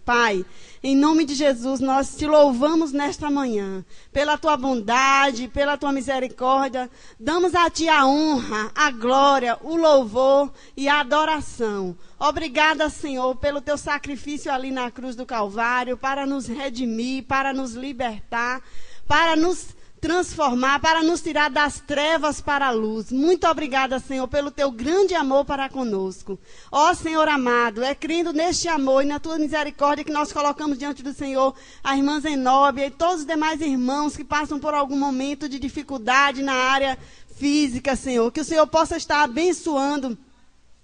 Pai, em nome de Jesus, nós te louvamos nesta manhã, pela tua bondade, pela tua misericórdia. Damos a ti a honra, a glória, o louvor e a adoração. Obrigada, Senhor, pelo teu sacrifício ali na cruz do Calvário, para nos redimir, para nos libertar, para nos transformar, para nos tirar das trevas para a luz. Muito obrigada, Senhor, pelo teu grande amor para conosco. Ó Senhor amado, é crendo neste amor e na tua misericórdia que nós colocamos diante do Senhor a irmã Zenóbia e todos os demais irmãos que passam por algum momento de dificuldade na área física, Senhor. Que o Senhor possa estar abençoando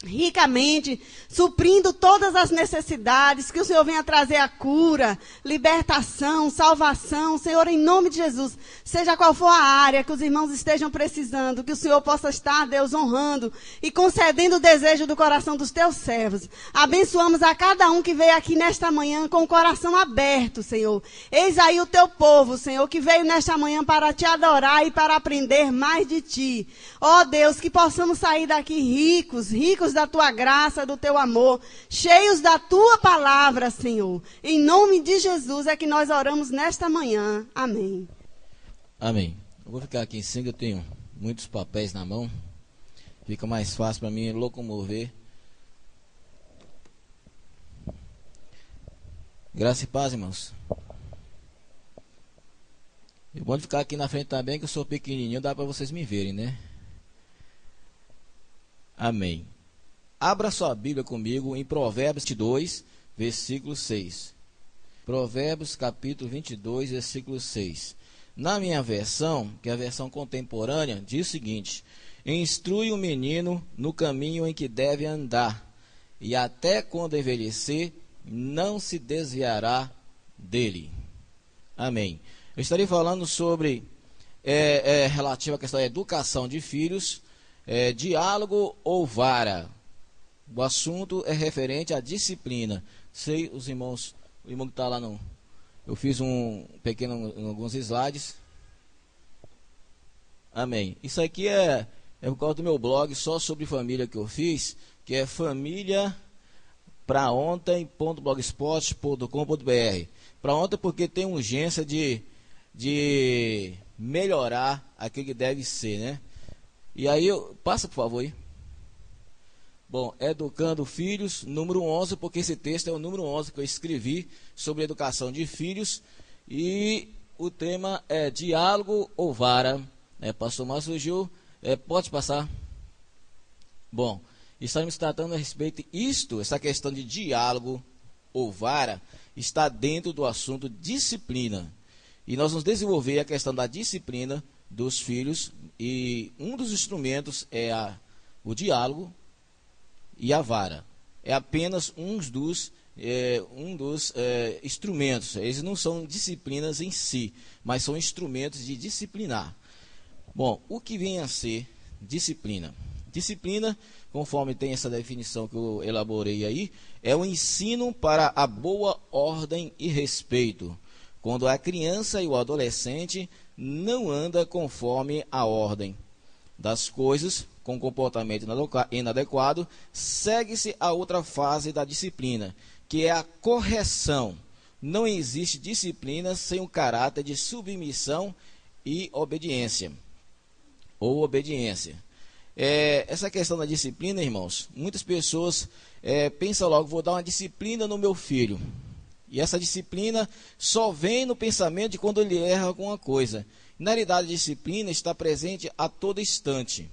ricamente, suprindo todas as necessidades, que o Senhor venha trazer a cura, libertação, salvação, Senhor, em nome de Jesus, seja qual for a área que os irmãos estejam precisando, que o Senhor possa estar, Deus, honrando e concedendo o desejo do coração dos teus servos. Abençoamos a cada um que veio aqui nesta manhã com o coração aberto, Senhor. Eis aí o teu povo, Senhor, que veio nesta manhã para te adorar e para aprender mais de ti. Ó Deus, que possamos sair daqui ricos da tua graça, do teu amor, cheios da tua palavra, Senhor. Em nome de Jesus é que nós oramos nesta manhã. Amém. Amém. Eu vou ficar aqui em cima, eu tenho muitos papéis na mão. Fica mais fácil para mim locomover. Graça e paz, irmãos. É bom ficar aqui na frente também, que eu sou pequenininho, dá para vocês me verem, né? Amém. Abra sua Bíblia comigo em Provérbios 22, versículo 6. Provérbios capítulo 22, versículo 6. Na minha versão, que é a versão contemporânea, diz o seguinte: instrui o menino no caminho em que deve andar, e até quando envelhecer, não se desviará dele. Amém. Eu estarei falando sobre, relativo à questão da educação de filhos, diálogo ou vara. O assunto é referente à disciplina. Sei, os irmãos, o irmão que está lá no... Eu fiz alguns slides. Amém. Isso aqui é por causa do meu blog, só sobre família que eu fiz, que é famíliapraontem.blogspot.com.br. Para ontem porque tem urgência de melhorar aquilo que deve ser, né? E aí, passa por favor aí. Bom, Educando Filhos, número 11, porque esse texto é o número 11 que eu escrevi sobre educação de filhos. E o tema é diálogo ou vara. Pastor Márcio Gil, pode passar. Bom, estamos tratando a respeito disto, essa questão de diálogo ou vara, está dentro do assunto disciplina. E nós vamos desenvolver a questão da disciplina dos filhos. E um dos instrumentos é o diálogo e a vara. É apenas um dos instrumentos. Eles não são disciplinas em si, mas são instrumentos de disciplinar. Bom, o que vem a ser disciplina? Disciplina, conforme tem essa definição que eu elaborei aí, é o ensino para a boa ordem e respeito, quando a criança e o adolescente não anda conforme a ordem das coisas, com comportamento inadequado, segue-se a outra fase da disciplina, que é a correção. Não existe disciplina sem o caráter de submissão e obediência. Ou obediência. Essa questão da disciplina, irmãos, muitas pessoas pensam logo, vou dar uma disciplina no meu filho. E essa disciplina só vem no pensamento de quando ele erra alguma coisa. Na realidade, a disciplina está presente a todo instante.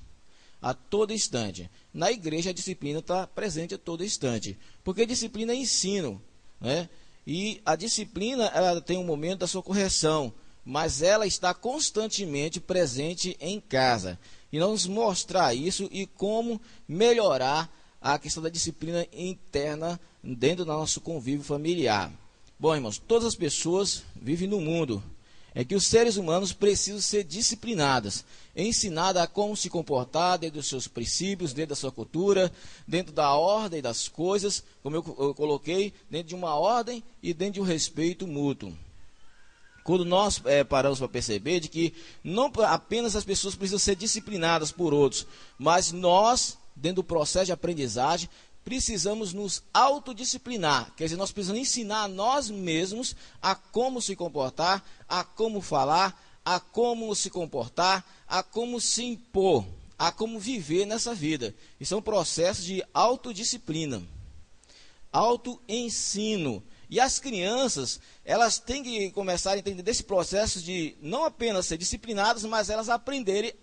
A todo instante. Na igreja, a disciplina está presente a todo instante. Porque disciplina é ensino, né? E a disciplina, ela tem um momento da sua correção, mas ela está constantemente presente em casa. E nós vamos mostrar isso e como melhorar a questão da disciplina interna dentro do nosso convívio familiar. Bom, irmãos, todas as pessoas vivem no mundo. É que os seres humanos precisam ser disciplinados, ensinados a como se comportar dentro dos seus princípios, dentro da sua cultura, dentro da ordem das coisas, como eu coloquei, dentro de uma ordem e dentro de um respeito mútuo. Quando nós paramos para perceber de que não apenas as pessoas precisam ser disciplinadas por outros, mas nós, dentro do processo de aprendizagem, precisamos nos autodisciplinar. Quer dizer, nós precisamos ensinar a nós mesmos a como se comportar, a como falar, a como se comportar, a como se impor, a como viver nessa vida. Isso é um processo de autodisciplina, autoensino. E as crianças, elas têm que começar a entender desse processo de não apenas ser disciplinadas, mas elas aprenderem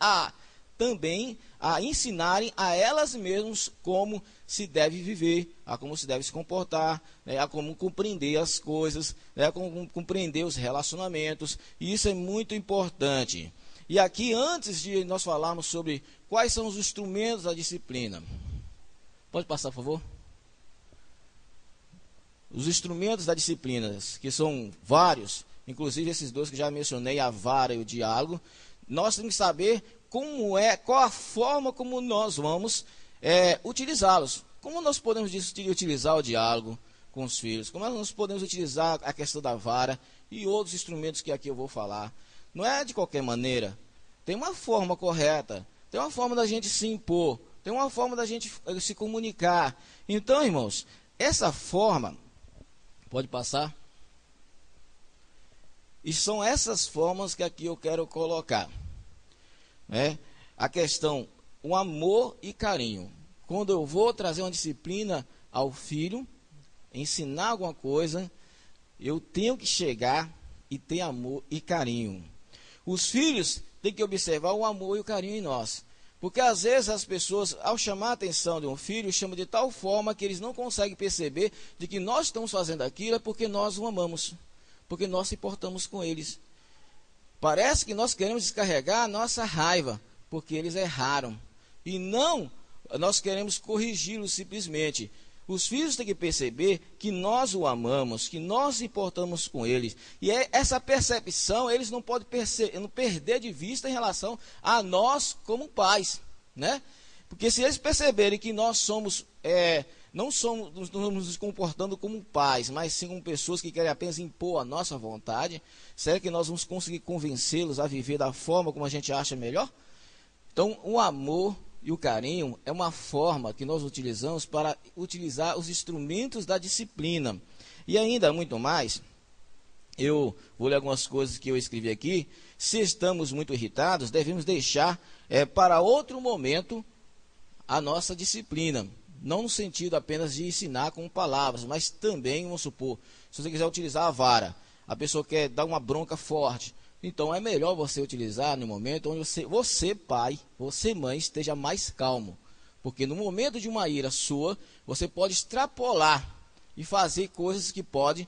também a ensinarem a elas mesmas como se deve viver, a como se deve se comportar, né, a como compreender as coisas, né, a como compreender os relacionamentos. E isso é muito importante. E aqui, antes de nós falarmos sobre quais são os instrumentos da disciplina, pode passar, por favor? Os instrumentos da disciplina, que são vários, inclusive esses dois que já mencionei, a vara e o diálogo, nós temos que saber qual a forma como nós vamos utilizá-los. Como nós podemos utilizar o diálogo com os filhos, como nós podemos utilizar a questão da vara e outros instrumentos que aqui eu vou falar. Não é de qualquer maneira, tem uma forma correta, tem uma forma da gente se impor, tem uma forma da gente se comunicar. Então, irmãos, essa forma, pode passar? E são essas formas que aqui eu quero colocar. A questão, o amor e carinho. Quando eu vou trazer uma disciplina ao filho, ensinar alguma coisa, eu tenho que chegar e ter amor e carinho. Os filhos têm que observar o amor e o carinho em nós. Porque às vezes as pessoas, ao chamar a atenção de um filho, chamam de tal forma que eles não conseguem perceber de que nós estamos fazendo aquilo é porque nós o amamos, porque nós se importamos com eles. Parece que nós queremos descarregar a nossa raiva, porque eles erraram. E não, nós queremos corrigi-los simplesmente. Os filhos têm que perceber que nós o amamos, que nós nos importamos com eles. E essa percepção eles não podem não perder de vista em relação a nós como pais, né? Porque se eles perceberem que nós somos, não estamos nos comportando como pais, mas sim como pessoas que querem apenas impor a nossa vontade, será que nós vamos conseguir convencê-los a viver da forma como a gente acha melhor? Então, o amor e o carinho é uma forma que nós utilizamos para utilizar os instrumentos da disciplina. E ainda muito mais, eu vou ler algumas coisas que eu escrevi aqui. Se estamos muito irritados, devemos deixar para outro momento a nossa disciplina. Não no sentido apenas de ensinar com palavras, mas também, vamos supor, se você quiser utilizar a vara, a pessoa quer dar uma bronca forte. Então, é melhor você utilizar no momento onde você, pai, você, mãe, esteja mais calmo. Porque no momento de uma ira sua, você pode extrapolar e fazer coisas que podem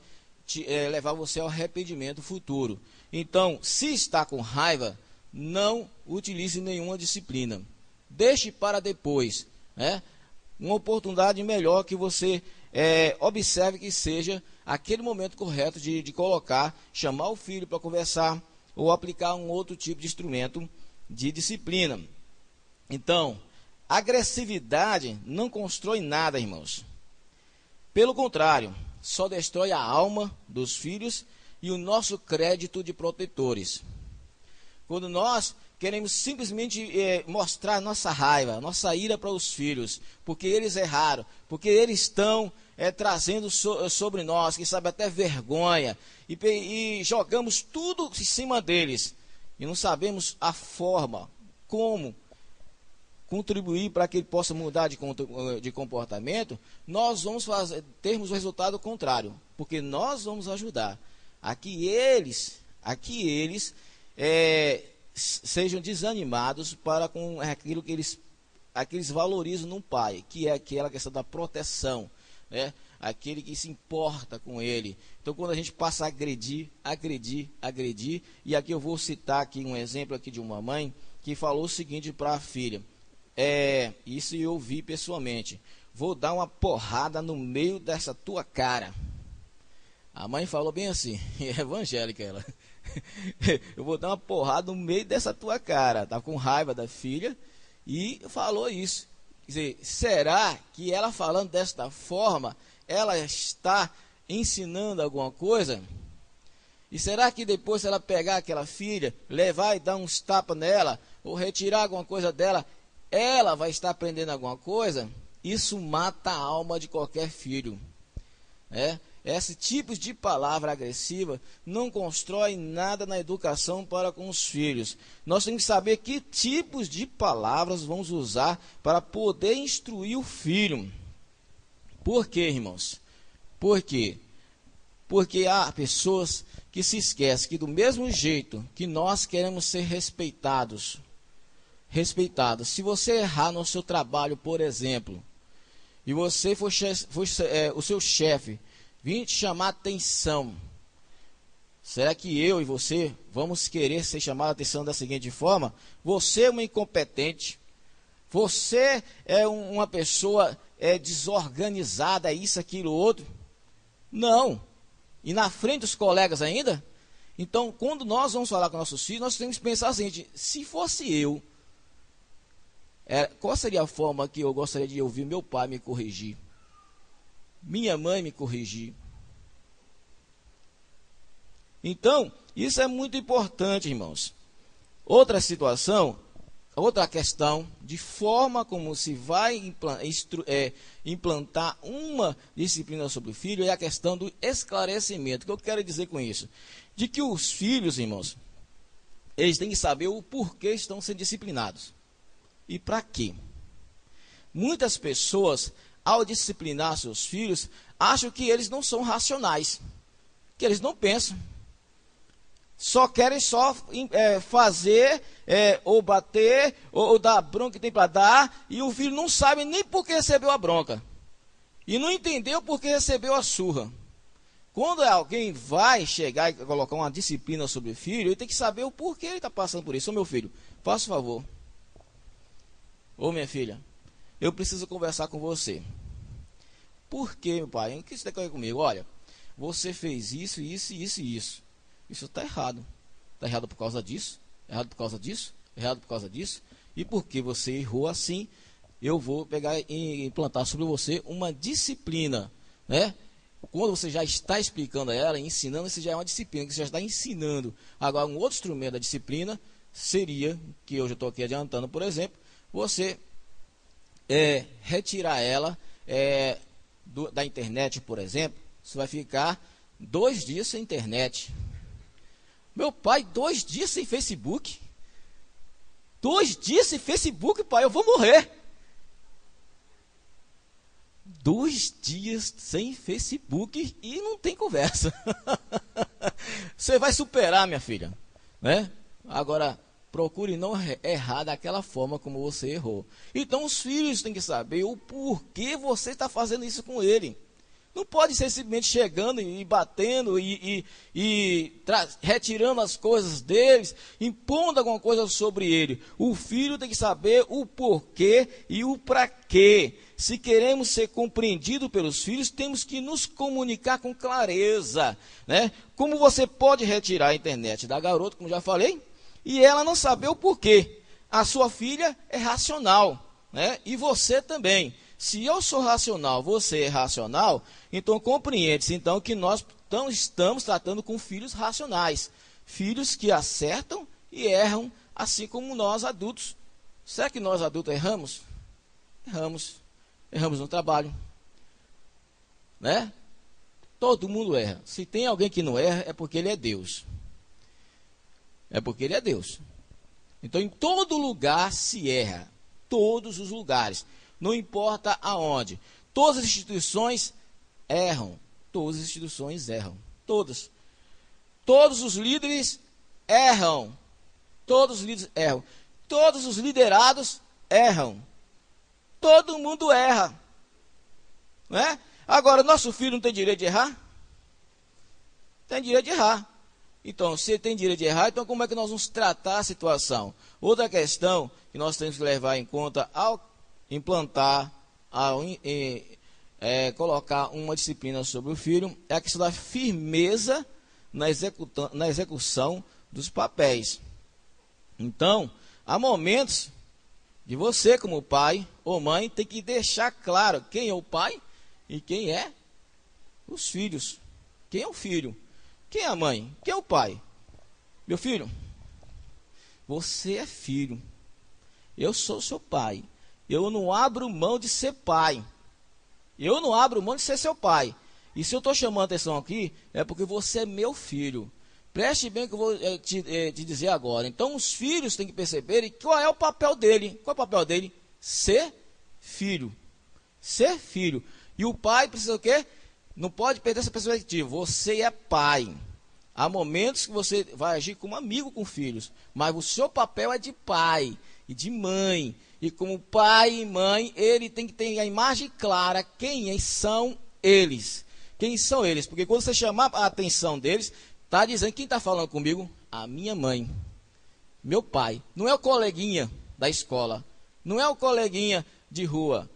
levar você ao arrependimento futuro. Então, se está com raiva, não utilize nenhuma disciplina. Deixe para depois. Uma oportunidade melhor que você observe que seja aquele momento correto de colocar, chamar o filho para conversar, ou aplicar um outro tipo de instrumento de disciplina. Então, agressividade não constrói nada, irmãos. Pelo contrário, só destrói a alma dos filhos e o nosso crédito de protetores. Quando nós queremos simplesmente mostrar nossa raiva, nossa ira para os filhos, porque eles erraram, porque eles estão trazendo sobre nós, quem sabe até vergonha, e jogamos tudo em cima deles, e não sabemos a forma, como contribuir para que ele possa mudar de comportamento, nós vamos termos o resultado contrário, porque nós vamos ajudar a que eles sejam desanimados para com aquilo que eles valorizam num pai, que é aquela questão da proteção, aquele que se importa com ele. Então, quando a gente passa a agredir, e aqui eu vou citar aqui um exemplo aqui de uma mãe que falou o seguinte para a filha, isso eu vi pessoalmente: vou dar uma porrada no meio dessa tua cara. A mãe falou bem assim, é evangélica ela. Eu vou dar uma porrada no meio dessa tua cara. Estava com raiva da filha e falou isso. Quer dizer, será que ela falando desta forma, ela está ensinando alguma coisa? E será que depois, se ela pegar aquela filha, levar e dar uns tapas nela, ou retirar alguma coisa dela, ela vai estar aprendendo alguma coisa? isso mata a alma de qualquer filho. Esse tipo de palavra agressiva não constrói nada na educação para com os filhos. Nós temos que saber que tipos de palavras vamos usar para poder instruir o filho. Por quê, irmãos? Por quê? Porque há pessoas que se esquecem que do mesmo jeito que nós queremos ser respeitados, se você errar no seu trabalho, por exemplo, e você o seu chefe vir te chamar a atenção, será que eu e você vamos querer ser chamados a atenção da seguinte forma? Você é uma incompetente, você é uma pessoa desorganizada, isso, aquilo, outro. Não. E na frente dos colegas ainda? Então, quando nós vamos falar com nossos filhos, nós temos que pensar assim, se fosse eu, qual seria a forma que eu gostaria de ouvir meu pai me corrigir? Minha mãe me corrigir? Então, isso é muito importante, irmãos. Outra situação, outra questão, de forma como se vai implantar uma disciplina sobre o filho, é a questão do esclarecimento. O que eu quero dizer com isso? De que os filhos, irmãos, eles têm que saber o porquê estão sendo disciplinados. E para quê? Muitas pessoas, ao disciplinar seus filhos, acham que eles não são racionais, que eles não pensam. Só querem fazer, ou bater, ou dar a bronca que tem para dar, e o filho não sabe nem por que recebeu a bronca. E não entendeu por que recebeu a surra. Quando alguém vai chegar e colocar uma disciplina sobre o filho, ele tem que saber o porquê ele está passando por isso. Ô meu filho, faça um favor. Ô minha filha, eu preciso conversar com você. Por quê, meu pai? O que você quer comigo? Olha, você fez isso, isso, isso e isso. Isso está errado. Está errado por causa disso, errado por causa disso, errado por causa disso. E porque você errou assim, eu vou pegar e implantar sobre você uma disciplina, né? Quando você já está explicando a ela, ensinando, isso já é uma disciplina que você já está ensinando. Agora, um outro instrumento da disciplina seria, que eu já estou aqui adiantando, por exemplo, você retirar ela da internet, por exemplo. Você vai ficar 2 dias sem internet. Meu pai, 2 dias sem Facebook? 2 dias sem Facebook, pai, eu vou morrer. 2 dias sem Facebook e não tem conversa. Você vai superar, minha filha, né? Agora, procure não errar daquela forma como você errou. Então, os filhos têm que saber o porquê você está fazendo isso com ele. Não pode ser simplesmente chegando e batendo e retirando as coisas deles, impondo alguma coisa sobre ele. O filho tem que saber o porquê e o para quê. Se queremos ser compreendidos pelos filhos, temos que nos comunicar com clareza, né? Como você pode retirar a internet da garota, como já falei, e ela não saber o porquê? A sua filha é racional, né? E você também. Se eu sou racional, você é racional, então compreende-se então que nós estamos tratando com filhos racionais, filhos que acertam e erram, assim como nós adultos. Será que nós adultos erramos? Erramos no trabalho, né? Todo mundo erra. Se tem alguém que não erra, é porque ele é Deus. É porque ele é Deus. Então, em todo lugar se erra. Todos os lugares. Não importa aonde. Todas as instituições erram. Todas as instituições erram. Todas. Todos os líderes erram. Todos os líderes erram. Todos os liderados erram. Todo mundo erra. Não é? Agora, nosso filho não tem direito de errar? Tem direito de errar. Então, se ele tem direito de errar, então como é que nós vamos tratar a situação? Outra questão que nós temos que levar em conta ao implantar, colocar uma disciplina sobre o filho, é a questão da firmeza na execução dos papéis. Então, há momentos de você, como pai ou mãe, tem que deixar claro quem é o pai e quem é os filhos. Quem é o filho? Quem é a mãe? Quem é o pai? Meu filho, você é filho. Eu sou seu pai. Eu não abro mão de ser pai. Eu não abro mão de ser seu pai. E se eu estou chamando a atenção aqui, é porque você é meu filho. Preste bem o que eu vou te dizer agora. Então, os filhos têm que perceber qual é o papel dele. Qual é o papel dele? Ser filho. Ser filho. E o pai precisa o quê? Não pode perder essa perspectiva. Você é pai. Há momentos que você vai agir como amigo com filhos. Mas o seu papel é de pai e de mãe. E como pai e mãe, ele tem que ter a imagem clara quem são eles. Quem são eles? Porque quando você chamar a atenção deles, está dizendo, quem está falando comigo? A minha mãe, meu pai. Não é o coleguinha da escola, não é o coleguinha de rua,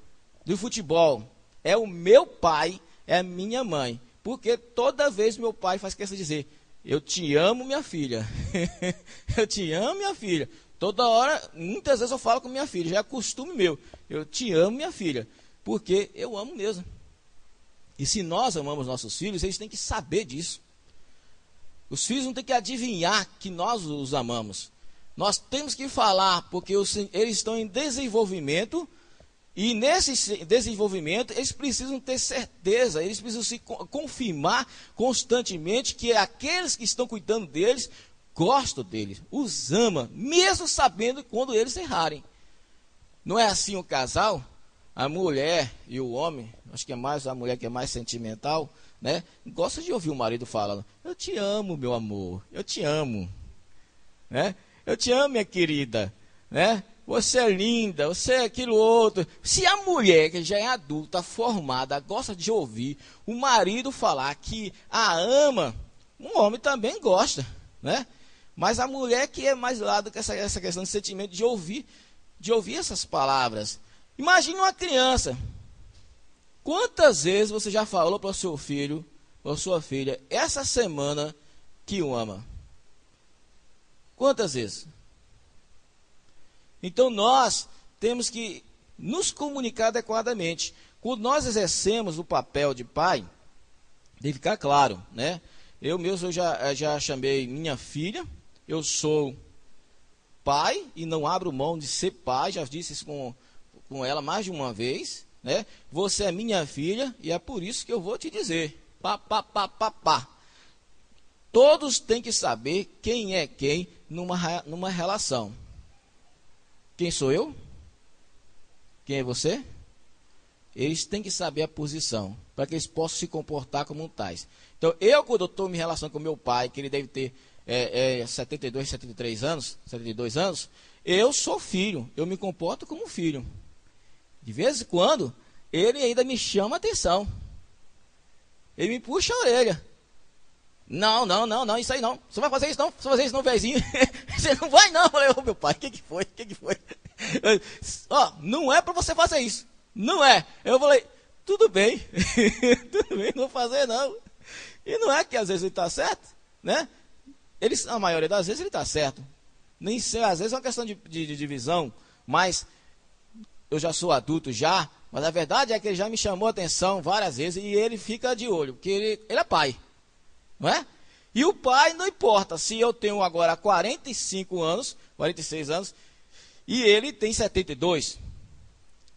do futebol. É o meu pai, é a minha mãe. Porque toda vez meu pai faz questão de dizer, eu te amo, minha filha. Eu te amo, minha filha. Toda hora, muitas vezes eu falo com minha filha, já é costume meu. Eu te amo, minha filha, porque eu amo mesmo. E se nós amamos nossos filhos, eles têm que saber disso. Os filhos não têm que adivinhar que nós os amamos. Nós temos que falar, porque eles estão em desenvolvimento, e nesse desenvolvimento eles precisam ter certeza, eles precisam se confirmar constantemente que aqueles que estão cuidando deles, gostam deles, os ama, mesmo sabendo quando eles errarem. Não é assim o casal? A mulher e o homem, acho que é mais a mulher que é mais sentimental, né? Gosta de ouvir o marido falando, eu te amo, meu amor, eu te amo, né? Eu te amo, minha querida, né? Você é linda, você é aquilo outro. Se a mulher que já é adulta, formada, gosta de ouvir o marido falar que a ama, um homem também gosta, né? Mas a mulher que é mais lá do que essa questão de sentimento, de ouvir essas palavras. Imagine uma criança. Quantas vezes você já falou para o seu filho, ou sua filha, essa semana que o ama? Quantas vezes? Então nós temos que nos comunicar adequadamente. Quando nós exercemos o papel de pai, deve ficar claro, né? Eu mesmo já chamei minha filha, eu sou pai e não abro mão de ser pai, já disse isso com ela mais de uma vez, né? Você é minha filha e é por isso que eu vou te dizer, pá. Todos têm que saber quem é quem numa relação. Quem sou eu? Quem é você? Eles têm que saber a posição, para que eles possam se comportar como tais. Então, quando eu estou me relacionando com meu pai, que ele deve ter 72 anos, eu sou filho, eu me comporto como filho. De vez em quando, ele ainda me chama a atenção. Ele me puxa a orelha. Não, isso aí não. Você vai fazer isso não? Você vai fazer isso não, vezinho? Você não vai não. Eu falei, meu pai, o que foi? Não é para você fazer isso. Não é. Eu falei, tudo bem. Tudo bem, não vou fazer não. E não é que às vezes ele está certo, né? A maioria das vezes ele está certo. Nem sei, às vezes é uma questão de divisão, mas eu já sou adulto já, mas a verdade é que ele já me chamou a atenção várias vezes e ele fica de olho, porque ele é pai, não é? E o pai não importa se eu tenho agora 45 anos, 46 anos, e ele tem 72.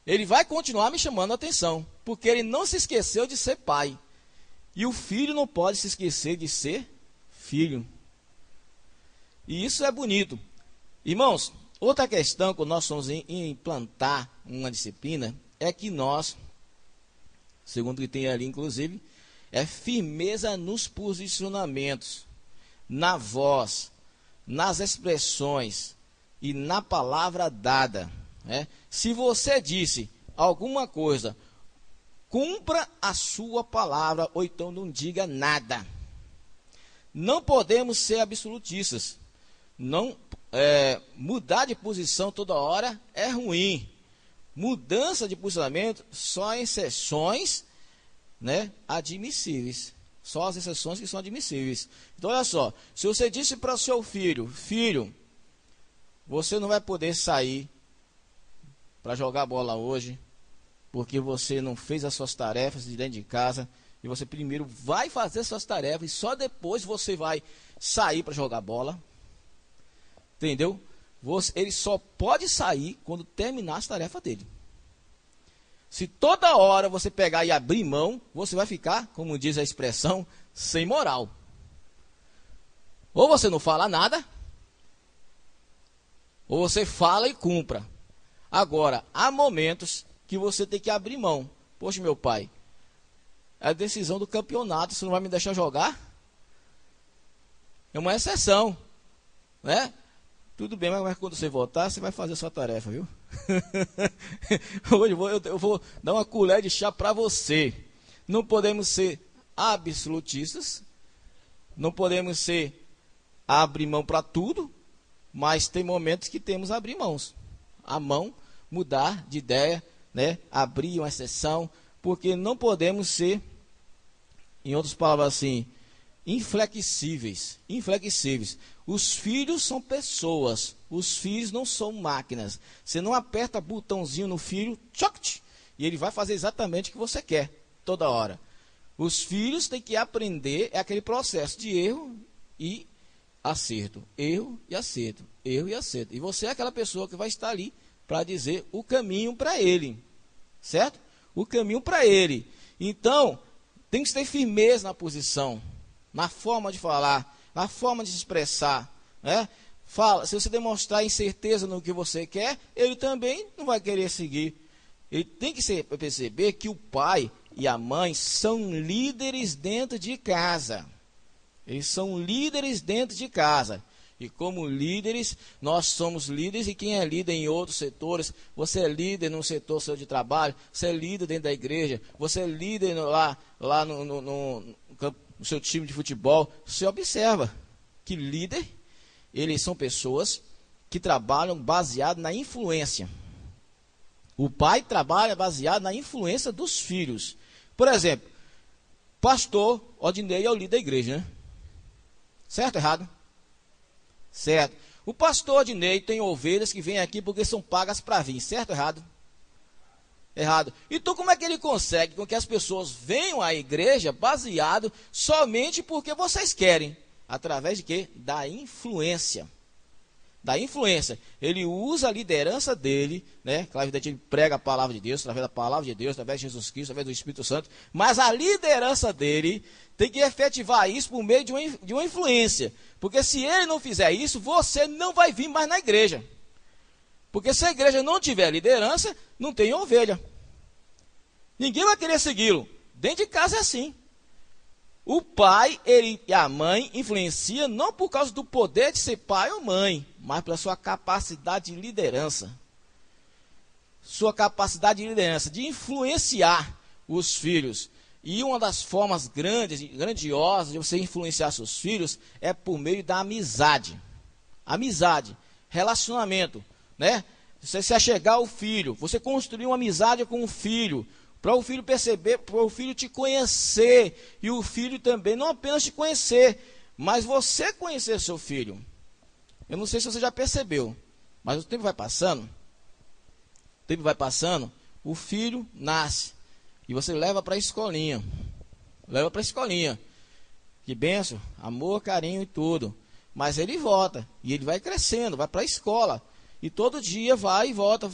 Ele vai continuar me chamando a atenção, porque ele não se esqueceu de ser pai. E o filho não pode se esquecer de ser filho. E isso é bonito. Irmãos, outra questão que nós vamos implantar uma disciplina é que nós, segundo o que tem ali inclusive, é firmeza nos posicionamentos, na voz, nas expressões e na palavra dada. Né? Se você disse alguma coisa, cumpra a sua palavra ou então não diga nada. Não podemos ser absolutistas. Não mudar de posição toda hora é ruim. Mudança de posicionamento só em exceções, né, admissíveis. Só as exceções que são admissíveis. Então olha só, se você disse para o seu filho, você não vai poder sair para jogar bola hoje, porque você não fez as suas tarefas de dentro de casa, e você primeiro vai fazer suas tarefas, e só depois você vai sair para jogar bola. Entendeu? Ele só pode sair quando terminar as tarefas dele. Se toda hora você pegar e abrir mão, você vai ficar, como diz a expressão, sem moral. Ou você não fala nada, ou você fala e cumpra. Agora, há momentos que você tem que abrir mão. Poxa, meu pai, é a decisão do campeonato, você não vai me deixar jogar? É uma exceção, né? Tudo bem, mas quando você voltar, você vai fazer a sua tarefa, viu? Hoje eu vou dar uma colher de chá para você. Não podemos ser absolutistas, não podemos ser abrir mão para tudo, mas tem momentos que temos que abrir mãos. A mão, mudar de ideia, né? Abrir uma exceção, porque não podemos ser, em outras palavras assim, inflexíveis. Os filhos são pessoas, os filhos não são máquinas. Você não aperta botãozinho no filho, tchoc, e ele vai fazer exatamente o que você quer, toda hora. Os filhos têm que aprender, é aquele processo de erro e acerto, erro e acerto, erro e acerto. E você é aquela pessoa que vai estar ali para dizer o caminho para ele, certo? O caminho para ele. Então, tem que ter firmeza na posição, na forma de falar, na forma de se expressar, né? Fala, se você demonstrar incerteza no que você quer, ele também não vai querer seguir. Ele tem que perceber que o pai e a mãe são líderes dentro de casa. Eles são líderes dentro de casa. E como líderes, nós somos líderes, e quem é líder em outros setores, você é líder no setor seu de trabalho, você é líder dentro da igreja, você é líder lá no seu time de futebol. Você observa que líder, eles são pessoas que trabalham baseado na influência. O pai trabalha baseado na influência dos filhos. Por exemplo, pastor Odinei é o líder da igreja, né? Certo ou errado? Certo. O pastor Odinei tem ovelhas que vêm aqui porque são pagas para vir. Certo ou errado? Errado. Então como é que ele consegue com que as pessoas venham à igreja baseado somente porque vocês querem? Através de quê? Da influência. Da influência. Ele usa a liderança dele, né? Claro, ele prega a palavra de Deus, através da palavra de Deus, através de Jesus Cristo, através do Espírito Santo. Mas a liderança dele tem que efetivar isso por meio de uma influência. Porque se ele não fizer isso, você não vai vir mais na igreja. Porque se a igreja não tiver liderança, não tem ovelha. Ninguém vai querer segui-lo. Dentro de casa é assim. O pai e a mãe influenciam não por causa do poder de ser pai ou mãe, mas pela sua capacidade de liderança. Sua capacidade de liderança, de influenciar os filhos. E uma das formas grandiosas de você influenciar seus filhos é por meio da amizade. Amizade, relacionamento, né? Você se achegar ao filho, você construir uma amizade com o filho, para o filho perceber, para o filho te conhecer, e o filho também não apenas te conhecer, mas você conhecer seu filho. Eu não sei se você já percebeu, mas o tempo vai passando, o filho nasce, e você leva para a escolinha, que bênção, amor, carinho e tudo, mas ele volta, e ele vai crescendo, vai para a escola, e todo dia vai e volta,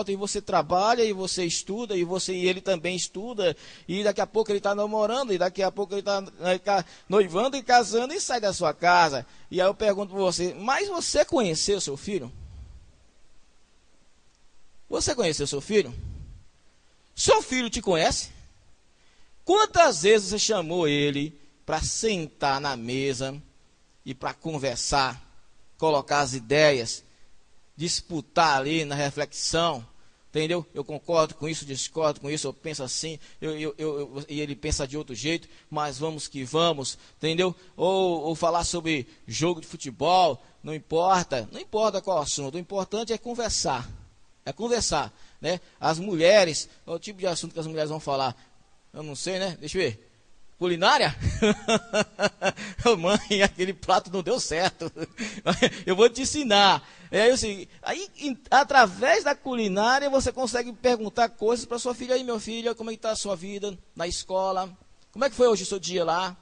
e você trabalha, e você estuda, e ele também estuda, e daqui a pouco ele está namorando, e daqui a pouco ele está noivando e casando, e sai da sua casa. E aí eu pergunto para você, mas você conheceu seu filho? Você conheceu seu filho? Seu filho te conhece? Quantas vezes você chamou ele para sentar na mesa e para conversar, colocar as ideias, disputar ali na reflexão, entendeu? Eu concordo com isso, discordo com isso, eu penso assim, e ele pensa de outro jeito, mas vamos que vamos, entendeu? Ou falar sobre jogo de futebol, não importa qual assunto, o importante é conversar, né? As mulheres, o tipo de assunto que as mulheres vão falar, eu não sei, né? Deixa eu ver. Culinária? Mãe, aquele prato não deu certo. Eu vou te ensinar. Aí, através da culinária, você consegue perguntar coisas para sua filha. Aí, meu filho, como é que está a sua vida na escola? Como é que foi hoje o seu dia lá?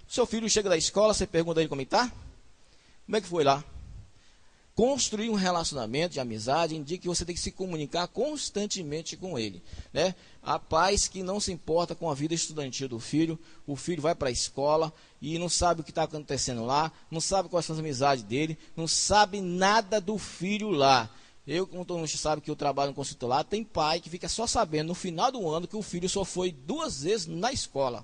Seu filho chega da escola, você pergunta a ele como está? Como é que foi lá? construir um relacionamento de amizade indica que você tem que se comunicar constantemente com ele, né? Há pais que não se importam com a vida estudantil do filho, o filho vai para a escola e não sabe o que está acontecendo lá, não sabe quais são as amizades dele, não sabe nada do filho lá. Eu, como todo mundo sabe que eu trabalho no consultor lá, tem pai que fica só sabendo no final do ano que o filho só foi 2 vezes na escola,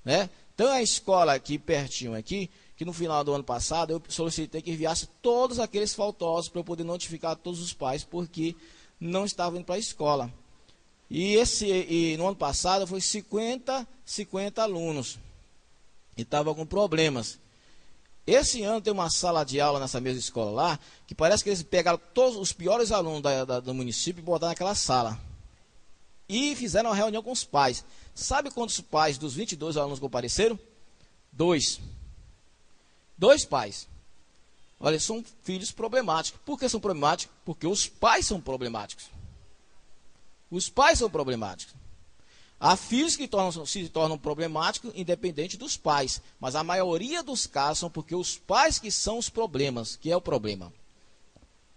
né? Então a escola aqui, pertinho aqui, que no final do ano passado eu solicitei que enviasse todos aqueles faltosos para eu poder notificar todos os pais, porque não estavam indo para a escola. E no ano passado foi 50 alunos, e estavam com problemas. Esse ano tem uma sala de aula nessa mesma escola lá, que parece que eles pegaram todos os piores alunos do município e botaram naquela sala. E fizeram uma reunião com os pais. Sabe quantos pais dos 22 alunos compareceram? 2. 2 pais. Olha, são filhos problemáticos. Por que são problemáticos? Porque os pais são problemáticos. Os pais são problemáticos. Há filhos que se tornam problemáticos independente dos pais. Mas a maioria dos casos são porque os pais que são os problemas. Que é o problema?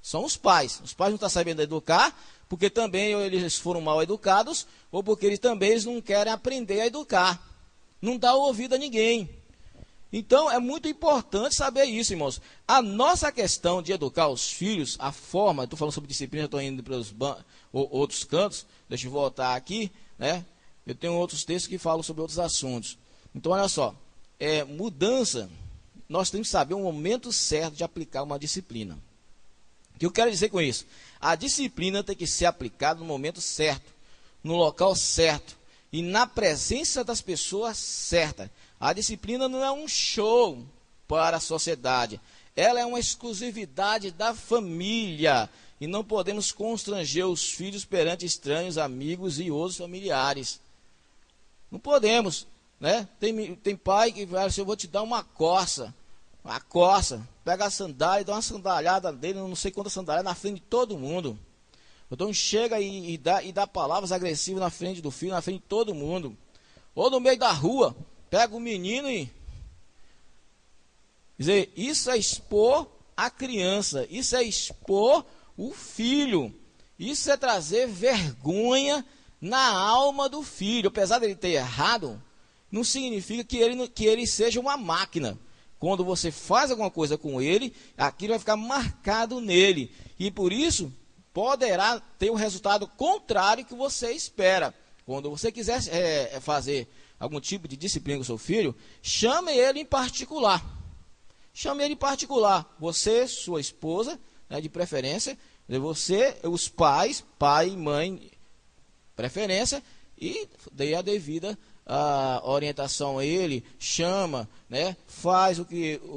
São os pais. Os pais não estão sabendo educar, porque também eles foram mal educados, ou porque eles não querem aprender a educar. Não dá ouvido a ninguém. Então, é muito importante saber isso, irmãos. A nossa questão de educar os filhos, a forma, estou falando sobre disciplina, estou indo para os outros cantos, deixa eu voltar aqui, né? Eu tenho outros textos que falam sobre outros assuntos. Então, olha só, mudança, nós temos que saber o momento certo de aplicar uma disciplina. O que eu quero dizer com isso? A disciplina tem que ser aplicada no momento certo, no local certo e na presença das pessoas certas. A disciplina não é um show para a sociedade. Ela é uma exclusividade da família. E não podemos constranger os filhos perante estranhos, amigos e outros familiares. Não podemos, né? Tem pai que vai assim, eu vou te dar uma coça. Uma coça. Pega a sandália e dá uma sandalhada dele, não sei quantas sandálias, na frente de todo mundo. Então chega e dá palavras agressivas na frente do filho, na frente de todo mundo. Ou no meio da rua. Pega o menino e... Quer dizer, isso é expor a criança, isso é expor o filho, isso é trazer vergonha na alma do filho. Apesar dele ter errado, não significa que ele seja uma máquina. Quando você faz alguma coisa com ele, aquilo vai ficar marcado nele. E por isso, poderá ter um resultado contrário que você espera. Quando você quiser fazer algum tipo de disciplina com o seu filho, chame ele em particular. Chame ele em particular. Você, sua esposa, né, de preferência, você, os pais, pai e mãe, preferência, e dê a devida orientação a ele, chama, né, faz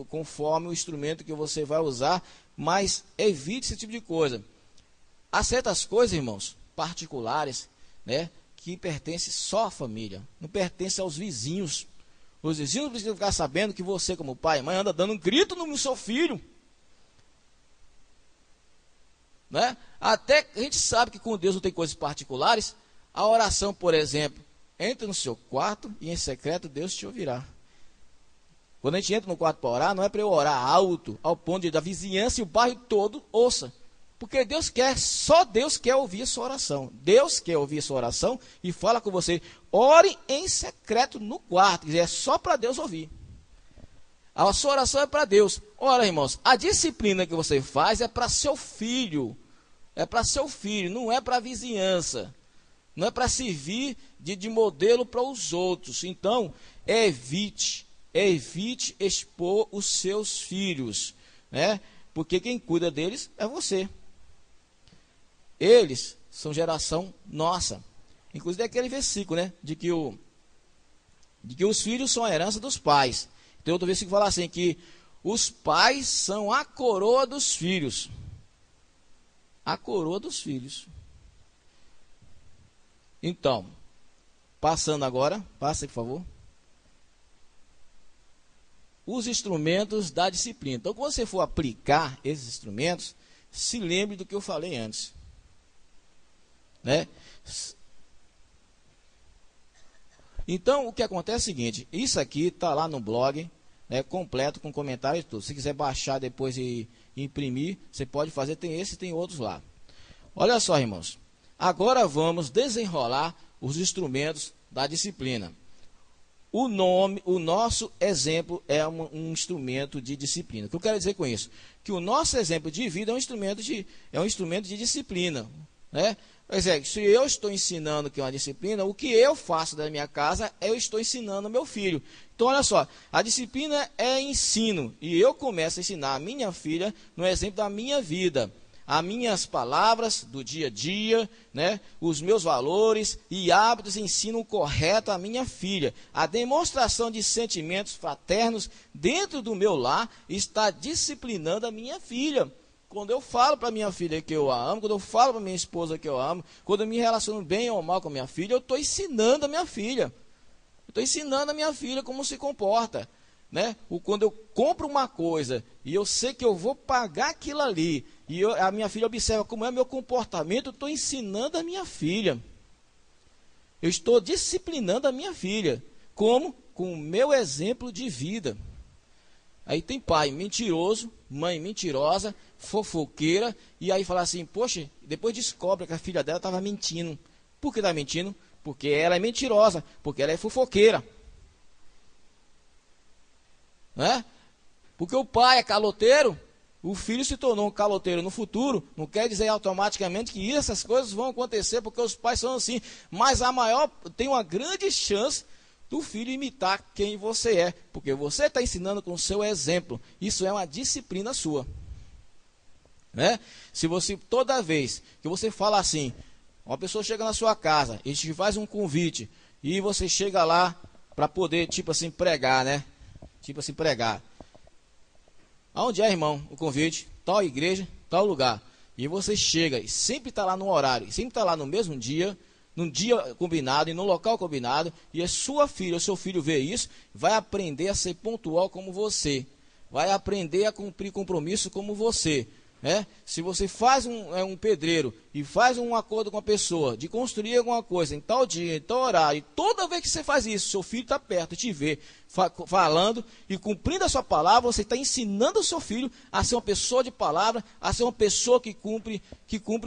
conforme o instrumento que você vai usar, mas evite esse tipo de coisa. Há certas coisas, irmãos, particulares, né, que pertence só à família, não pertence aos vizinhos. Os vizinhos precisam ficar sabendo que você, como pai e mãe, anda dando um grito no seu filho. Né? Até a gente sabe que com Deus não tem coisas particulares. A oração, por exemplo, entra no seu quarto e em secreto Deus te ouvirá. Quando a gente entra no quarto para orar, não é para eu orar alto, ao ponto de da vizinhança e o bairro todo ouça. Porque só Deus quer ouvir a sua oração. Deus quer ouvir a sua oração e fala com você. Ore em secreto no quarto. Quer dizer, é só para Deus ouvir. A sua oração é para Deus. Ora, irmãos, a disciplina que você faz é para seu filho. É para seu filho, não é para a vizinhança. Não é para servir de modelo para os outros. Então, evite expor os seus filhos. Né? Porque quem cuida deles é você. Eles são geração nossa. Inclusive é aquele versículo, né? De que os filhos são a herança dos pais. Tem outro versículo que fala assim, que os pais são a coroa dos filhos. A coroa dos filhos. Então, passando agora, passe por favor. Os instrumentos da disciplina. Então, quando você for aplicar esses instrumentos, se lembre do que eu falei antes. Né? Então, o que acontece é o seguinte, isso aqui está lá no blog, completo, com comentário e tudo. Se quiser baixar depois e imprimir, você pode fazer, tem esse e tem outros lá. Olha só, irmãos, agora vamos desenrolar os instrumentos da disciplina. O nosso exemplo é um instrumento de disciplina. O que eu quero dizer com isso? Que o nosso exemplo de vida é um instrumento de disciplina, né? Pois é, se eu estou ensinando que é uma disciplina, o que eu faço da minha casa, eu estou ensinando ao meu filho. Então, olha só, a disciplina é ensino, e eu começo a ensinar a minha filha no exemplo da minha vida. As minhas palavras do dia a dia, né, os meus valores e hábitos ensinam correto à minha filha. A demonstração de sentimentos fraternos dentro do meu lar está disciplinando a minha filha. Quando eu falo para minha filha que eu a amo, quando eu falo para minha esposa que eu a amo, quando eu me relaciono bem ou mal com a minha filha, eu estou ensinando a minha filha. Eu estou ensinando a minha filha como se comporta. Né? Quando eu compro uma coisa e eu sei que eu vou pagar aquilo ali, e a minha filha observa como é meu comportamento, eu estou ensinando a minha filha. Eu estou disciplinando a minha filha. Como? Com o meu exemplo de vida. Aí tem pai mentiroso, mãe mentirosa, fofoqueira, e aí fala assim, poxa, depois descobre que a filha dela estava mentindo. Por que está mentindo? Porque ela é mentirosa, porque ela é fofoqueira. Né? Porque o pai é caloteiro, o filho se tornou um caloteiro no futuro, não quer dizer automaticamente que essas coisas vão acontecer, porque os pais são assim, mas tem uma grande chance do filho imitar quem você é, porque você está ensinando com o seu exemplo, isso é uma disciplina sua. Né? Se você, toda vez que você fala assim, uma pessoa chega na sua casa, e te faz um convite, e você chega lá para poder, tipo assim, pregar, né? Tipo assim, pregar. Aonde é, irmão, o convite? Tal igreja, tal lugar. E você chega e sempre está lá no horário, sempre está lá no mesmo dia, num dia combinado e no local combinado, e a sua filha ou seu filho vê isso, vai aprender a ser pontual como você, vai aprender a cumprir compromisso como você. Se você faz um pedreiro e faz um acordo com a pessoa de construir alguma coisa em tal dia, em tal horário, e toda vez que você faz isso, seu filho está perto, te vê falando e cumprindo a sua palavra, você está ensinando o seu filho a ser uma pessoa de palavra, a ser uma pessoa que cumpre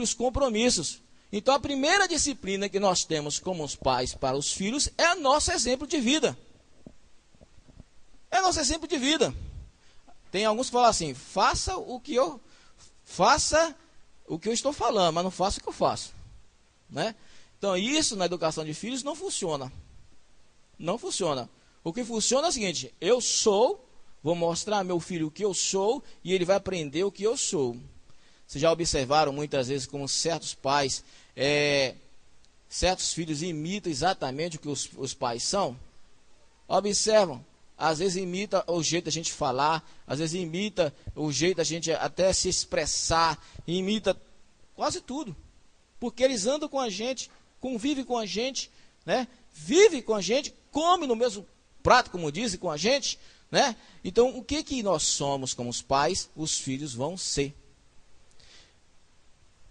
os compromissos. Então a primeira disciplina que nós temos como os pais para os filhos é o nosso exemplo de vida. É nosso exemplo de vida. Tem alguns que falam assim, faça o que eu estou falando, mas não faça o que eu faço. Né? Então, isso na educação de filhos não funciona. Não funciona. O que funciona é o seguinte, vou mostrar ao meu filho o que eu sou, e ele vai aprender o que eu sou. Vocês já observaram muitas vezes como certos pais, certos filhos imitam exatamente o que os pais são? Observam. Às vezes imita o jeito da gente falar, às vezes imita o jeito da gente até se expressar, imita quase tudo. Porque eles andam com a gente, convivem com a gente, né? Vivem com a gente, comem no mesmo prato, como dizem, com a gente. Né? Então, o que nós somos como os pais, os filhos vão ser.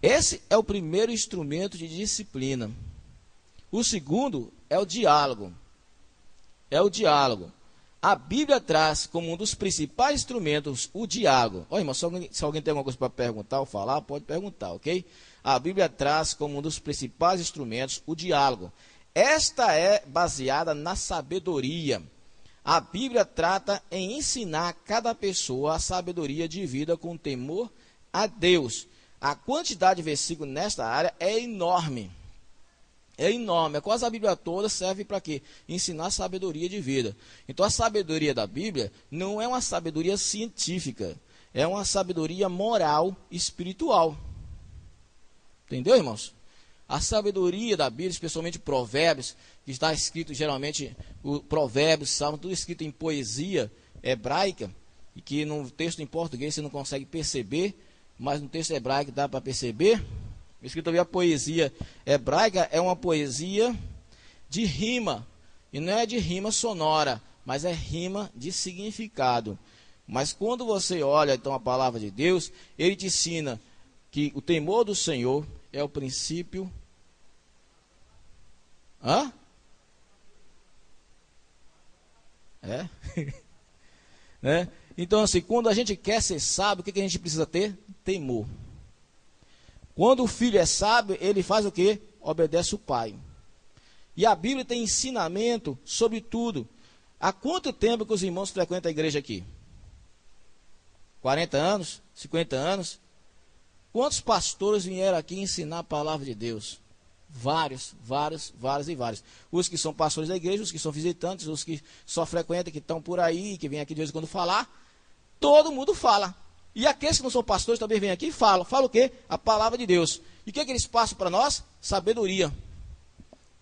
Esse é o primeiro instrumento de disciplina. O segundo é o diálogo. É o diálogo. A Bíblia traz como um dos principais instrumentos o diálogo. Olha, irmão, se alguém tem alguma coisa para perguntar ou falar, pode perguntar, ok? A Bíblia traz como um dos principais instrumentos o diálogo. Esta é baseada na sabedoria. A Bíblia trata em ensinar a cada pessoa a sabedoria de vida com temor a Deus. A quantidade de versículos nesta área é enorme. É enorme, quase a Bíblia toda serve para quê? Ensinar sabedoria de vida. Então a sabedoria da Bíblia não é uma sabedoria científica, é uma sabedoria moral e espiritual. Entendeu, irmãos? A sabedoria da Bíblia, especialmente Provérbios, que está escrito geralmente, o Provérbios, Salmos, tudo escrito em poesia hebraica, e que no texto em português você não consegue perceber, mas no texto hebraico dá para perceber. Escrito ali, a poesia hebraica é uma poesia de rima, e não é de rima sonora, mas é rima de significado. Mas quando você olha então a palavra de Deus, ele te ensina que o temor do Senhor é o princípio. Hã? É? né? Então, assim, quando a gente quer ser sábio, o que a gente precisa ter? Temor. Quando o filho é sábio, ele faz o quê? Obedece o pai. E a Bíblia tem ensinamento sobre tudo. Há quanto tempo que os irmãos frequentam a igreja aqui? 40 anos? 50 anos? Quantos pastores vieram aqui ensinar a palavra de Deus? Vários. Os que são pastores da igreja, os que são visitantes, os que só frequentam, que estão por aí, que vêm aqui de vez em quando falar. Todo mundo fala. E aqueles que não são pastores também vêm aqui e falam. Falam o quê? A palavra de Deus. E o que eles passam para nós? Sabedoria.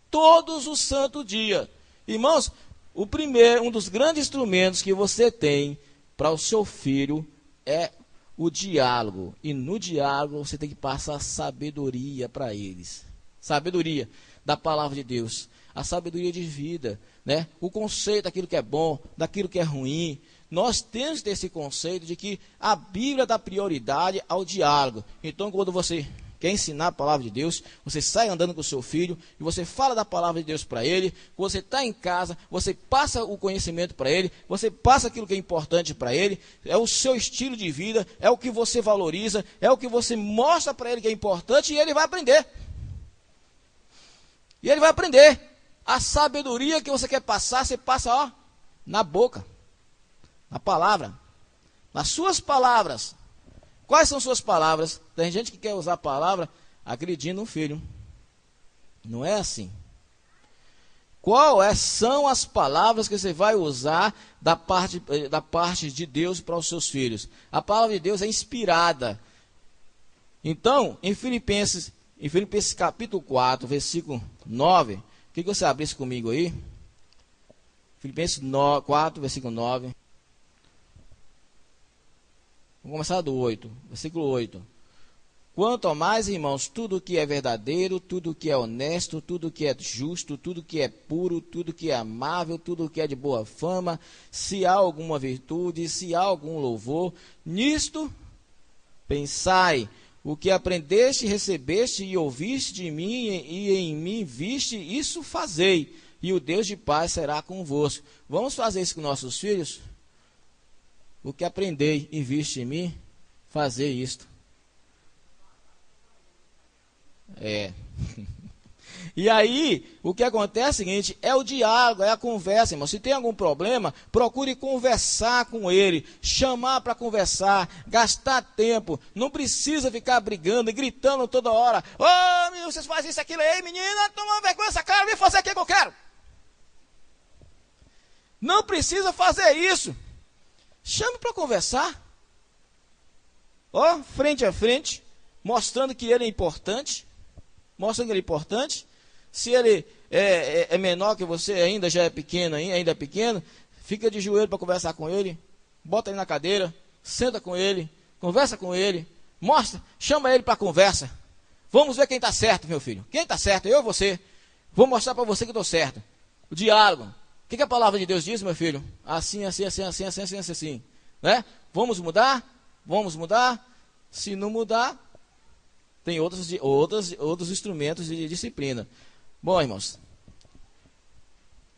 Todos os santos dias. Irmãos, um dos grandes instrumentos que você tem para o seu filho é o diálogo. E no diálogo você tem que passar sabedoria para eles. Sabedoria da palavra de Deus. A sabedoria de vida, né? O conceito daquilo que é bom, daquilo que é ruim. Nós temos que ter esse conceito de que a Bíblia dá prioridade ao diálogo. Então, quando você quer ensinar a palavra de Deus, você sai andando com o seu filho e você fala da palavra de Deus para ele. Quando você está em casa, você passa o conhecimento para ele, você passa aquilo que é importante para ele, é o seu estilo de vida, é o que você valoriza, é o que você mostra para ele que é importante e ele vai aprender. E ele vai aprender. A sabedoria que você quer passar, você passa na boca, na palavra, nas suas palavras. Quais são suas palavras? Tem gente que quer usar a palavra agredindo um filho. Não é assim. Quais são as palavras que você vai usar da parte de Deus para os seus filhos? A palavra de Deus é inspirada. Então, em Filipenses capítulo 4, versículo 9, queria que você abrisse comigo aí. Filipenses 4, versículo 9. Vamos começar do 8, versículo 8. Quanto ao mais, irmãos, tudo que é verdadeiro, tudo que é honesto, tudo que é justo, tudo que é puro, tudo que é amável, tudo que é de boa fama, se há alguma virtude, se há algum louvor, nisto pensai. O que aprendeste, recebeste e ouviste de mim e em mim viste, isso fazei, e o Deus de paz será convosco. Vamos fazer isso com nossos filhos? O que aprendei e viste em mim, fazer isto. E aí, o que acontece é o seguinte, é o diálogo, é a conversa, irmão. Se tem algum problema, procure conversar com ele, chamar para conversar, gastar tempo. Não precisa ficar brigando e gritando toda hora. Ô, menino, vocês fazem isso, aquilo aí, menina, toma vergonha essa cara, vem fazer aquilo que eu quero. Não precisa fazer isso. Chame para conversar. Frente a frente, mostrando que ele é importante. Mostrando que ele é importante. Se ele é menor que você, ainda é pequeno, fica de joelho para conversar com ele. Bota ele na cadeira, senta com ele, conversa com ele, mostra, chama ele para conversa. Vamos ver quem está certo, meu filho. Quem está certo? Eu ou você? Vou mostrar para você que estou certo. O diálogo. O que a palavra de Deus diz, meu filho? Assim, né? Vamos mudar? Vamos mudar? Se não mudar, tem outros instrumentos de disciplina. Bom, irmãos,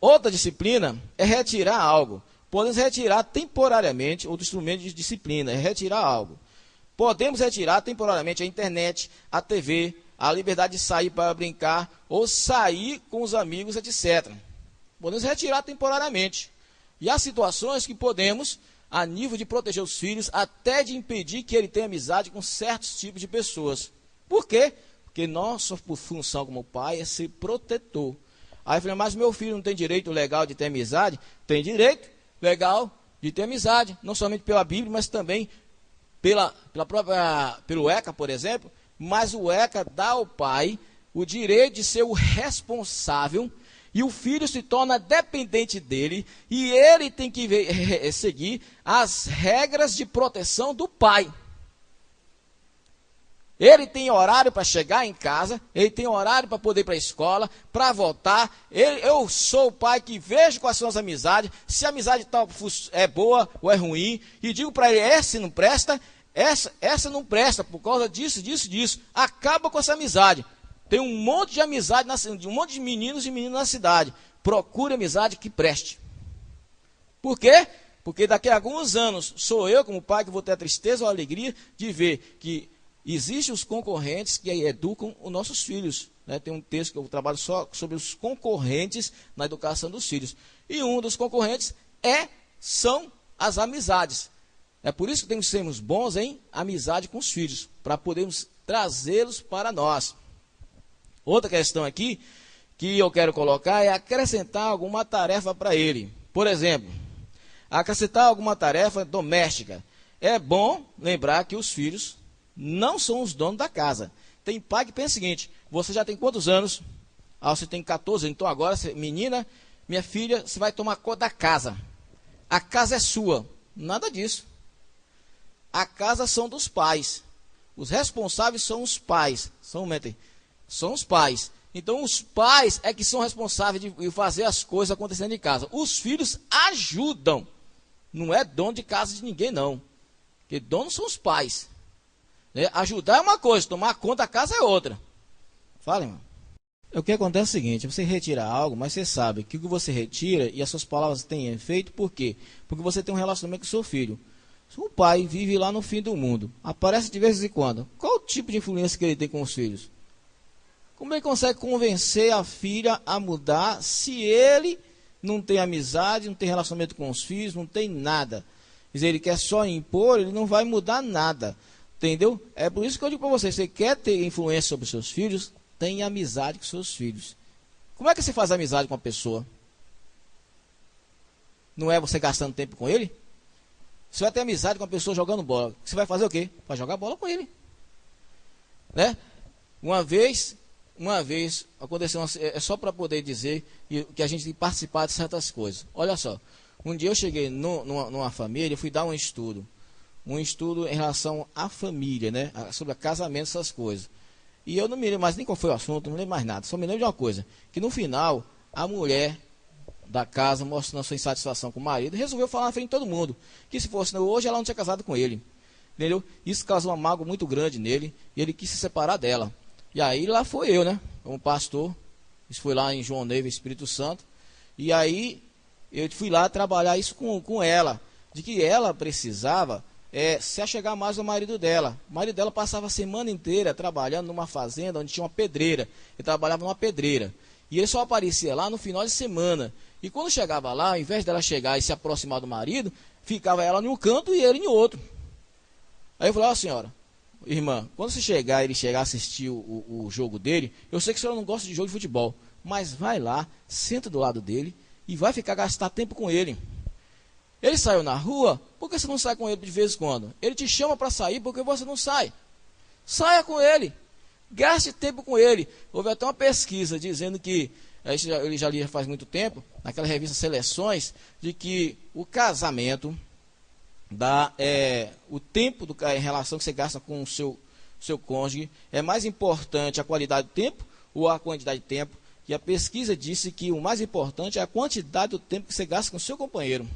outra disciplina é retirar algo. Podemos retirar temporariamente outro instrumento de disciplina, é retirar algo. Podemos retirar temporariamente a internet, a TV, a liberdade de sair para brincar ou sair com os amigos, etc. Podemos retirar temporariamente. E há situações que podemos, a nível de proteger os filhos, até de impedir que ele tenha amizade com certos tipos de pessoas. Por quê? Porque nossa função como pai é ser protetor. Aí eu falei, mas meu filho não tem direito legal de ter amizade? Tem direito legal de ter amizade, não somente pela Bíblia, mas também pelo ECA, por exemplo. Mas o ECA dá ao pai o direito de ser o responsável e o filho se torna dependente dele e ele tem que seguir as regras de proteção do pai. Ele tem horário para chegar em casa, ele tem horário para poder ir para a escola, para voltar. Eu sou o pai que vejo quais são as amizades, se a amizade tal é boa ou é ruim, e digo para ele, essa não presta, essa não presta, por causa disso. Acaba com essa amizade. Tem um monte de amizade, um monte de meninos e meninas na cidade. Procure amizade que preste. Por quê? Porque daqui a alguns anos, sou eu como pai que vou ter a tristeza ou a alegria de ver que existem os concorrentes que educam os nossos filhos. Né? Tem um texto que eu trabalho só sobre os concorrentes na educação dos filhos. E um dos concorrentes são as amizades. É por isso que temos que sermos bons em amizade com os filhos, para podermos trazê-los para nós. Outra questão aqui que eu quero colocar é acrescentar alguma tarefa para ele. Por exemplo, acrescentar alguma tarefa doméstica. É bom lembrar que os filhos não são os donos da casa. Tem pai que pensa o seguinte: você já tem quantos anos? Ah, você tem 14, então agora, menina, minha filha, você vai tomar conta da casa. A casa é sua. Nada disso. A casa são dos pais. Os responsáveis são os pais. São os pais. Então, os pais é que são responsáveis de fazer as coisas acontecendo em casa. Os filhos ajudam. Não é dono de casa de ninguém, não. Porque donos são os pais. Né? Ajudar é uma coisa, tomar conta da casa é outra. Fala, irmão. O que acontece é o seguinte: você retira algo, mas você sabe que o que você retira e as suas palavras têm efeito, por quê? Porque você tem um relacionamento com o seu filho. O pai vive lá no fim do mundo, aparece de vez em quando. Qual o tipo de influência que ele tem com os filhos? Como ele consegue convencer a filha a mudar se ele não tem amizade, não tem relacionamento com os filhos, não tem nada? Quer dizer, ele quer só impor, ele não vai mudar nada. Entendeu? É por isso que eu digo para você: você quer ter influência sobre os seus filhos, tenha amizade com seus filhos. Como é que você faz amizade com uma pessoa? Não é você gastando tempo com ele? Você vai ter amizade com uma pessoa jogando bola. Você vai fazer o quê? Vai jogar bola com ele. Né? Uma vez aconteceu, é só para poder dizer que a gente tem que participar de certas coisas. Olha só, um dia eu cheguei numa família, fui dar um estudo em relação à família, né? Sobre casamento, essas coisas. E eu não me lembro mais nem qual foi o assunto, não lembro mais nada. Só me lembro de uma coisa: que no final, a mulher da casa, mostrando a sua insatisfação com o marido, resolveu falar na frente de todo mundo que se fosse hoje, ela não tinha casado com ele. Entendeu? Isso causou uma mágoa muito grande nele, e ele quis se separar dela. E aí lá foi eu, né? Como pastor. Isso foi lá em João Neiva, Espírito Santo. E aí eu fui lá trabalhar isso com ela, de que ela precisava se achegar mais ao marido dela. O marido dela passava a semana inteira trabalhando numa fazenda onde tinha uma pedreira. Ele trabalhava numa pedreira. E ele só aparecia lá no final de semana. E quando chegava lá, ao invés dela chegar e se aproximar do marido, ficava ela em um canto e ele em outro. Aí eu falei: ó, senhora, irmã, quando você chegar, ele chegar a assistir o jogo dele, eu sei que a senhora não gosta de jogo de futebol, mas vai lá, senta do lado dele e vai ficar gastar tempo com ele. Ele saiu na rua, por que você não sai com ele de vez em quando? Ele te chama para sair, porque você não sai. Saia com ele, gaste tempo com ele. Houve até uma pesquisa dizendo que, ele já lia faz muito tempo, naquela revista Seleções, de que o casamento o tempo em relação que você gasta com o seu cônjuge é mais importante a qualidade do tempo ou a quantidade de tempo. E a pesquisa disse que o mais importante é a quantidade do tempo que você gasta com o seu companheiro.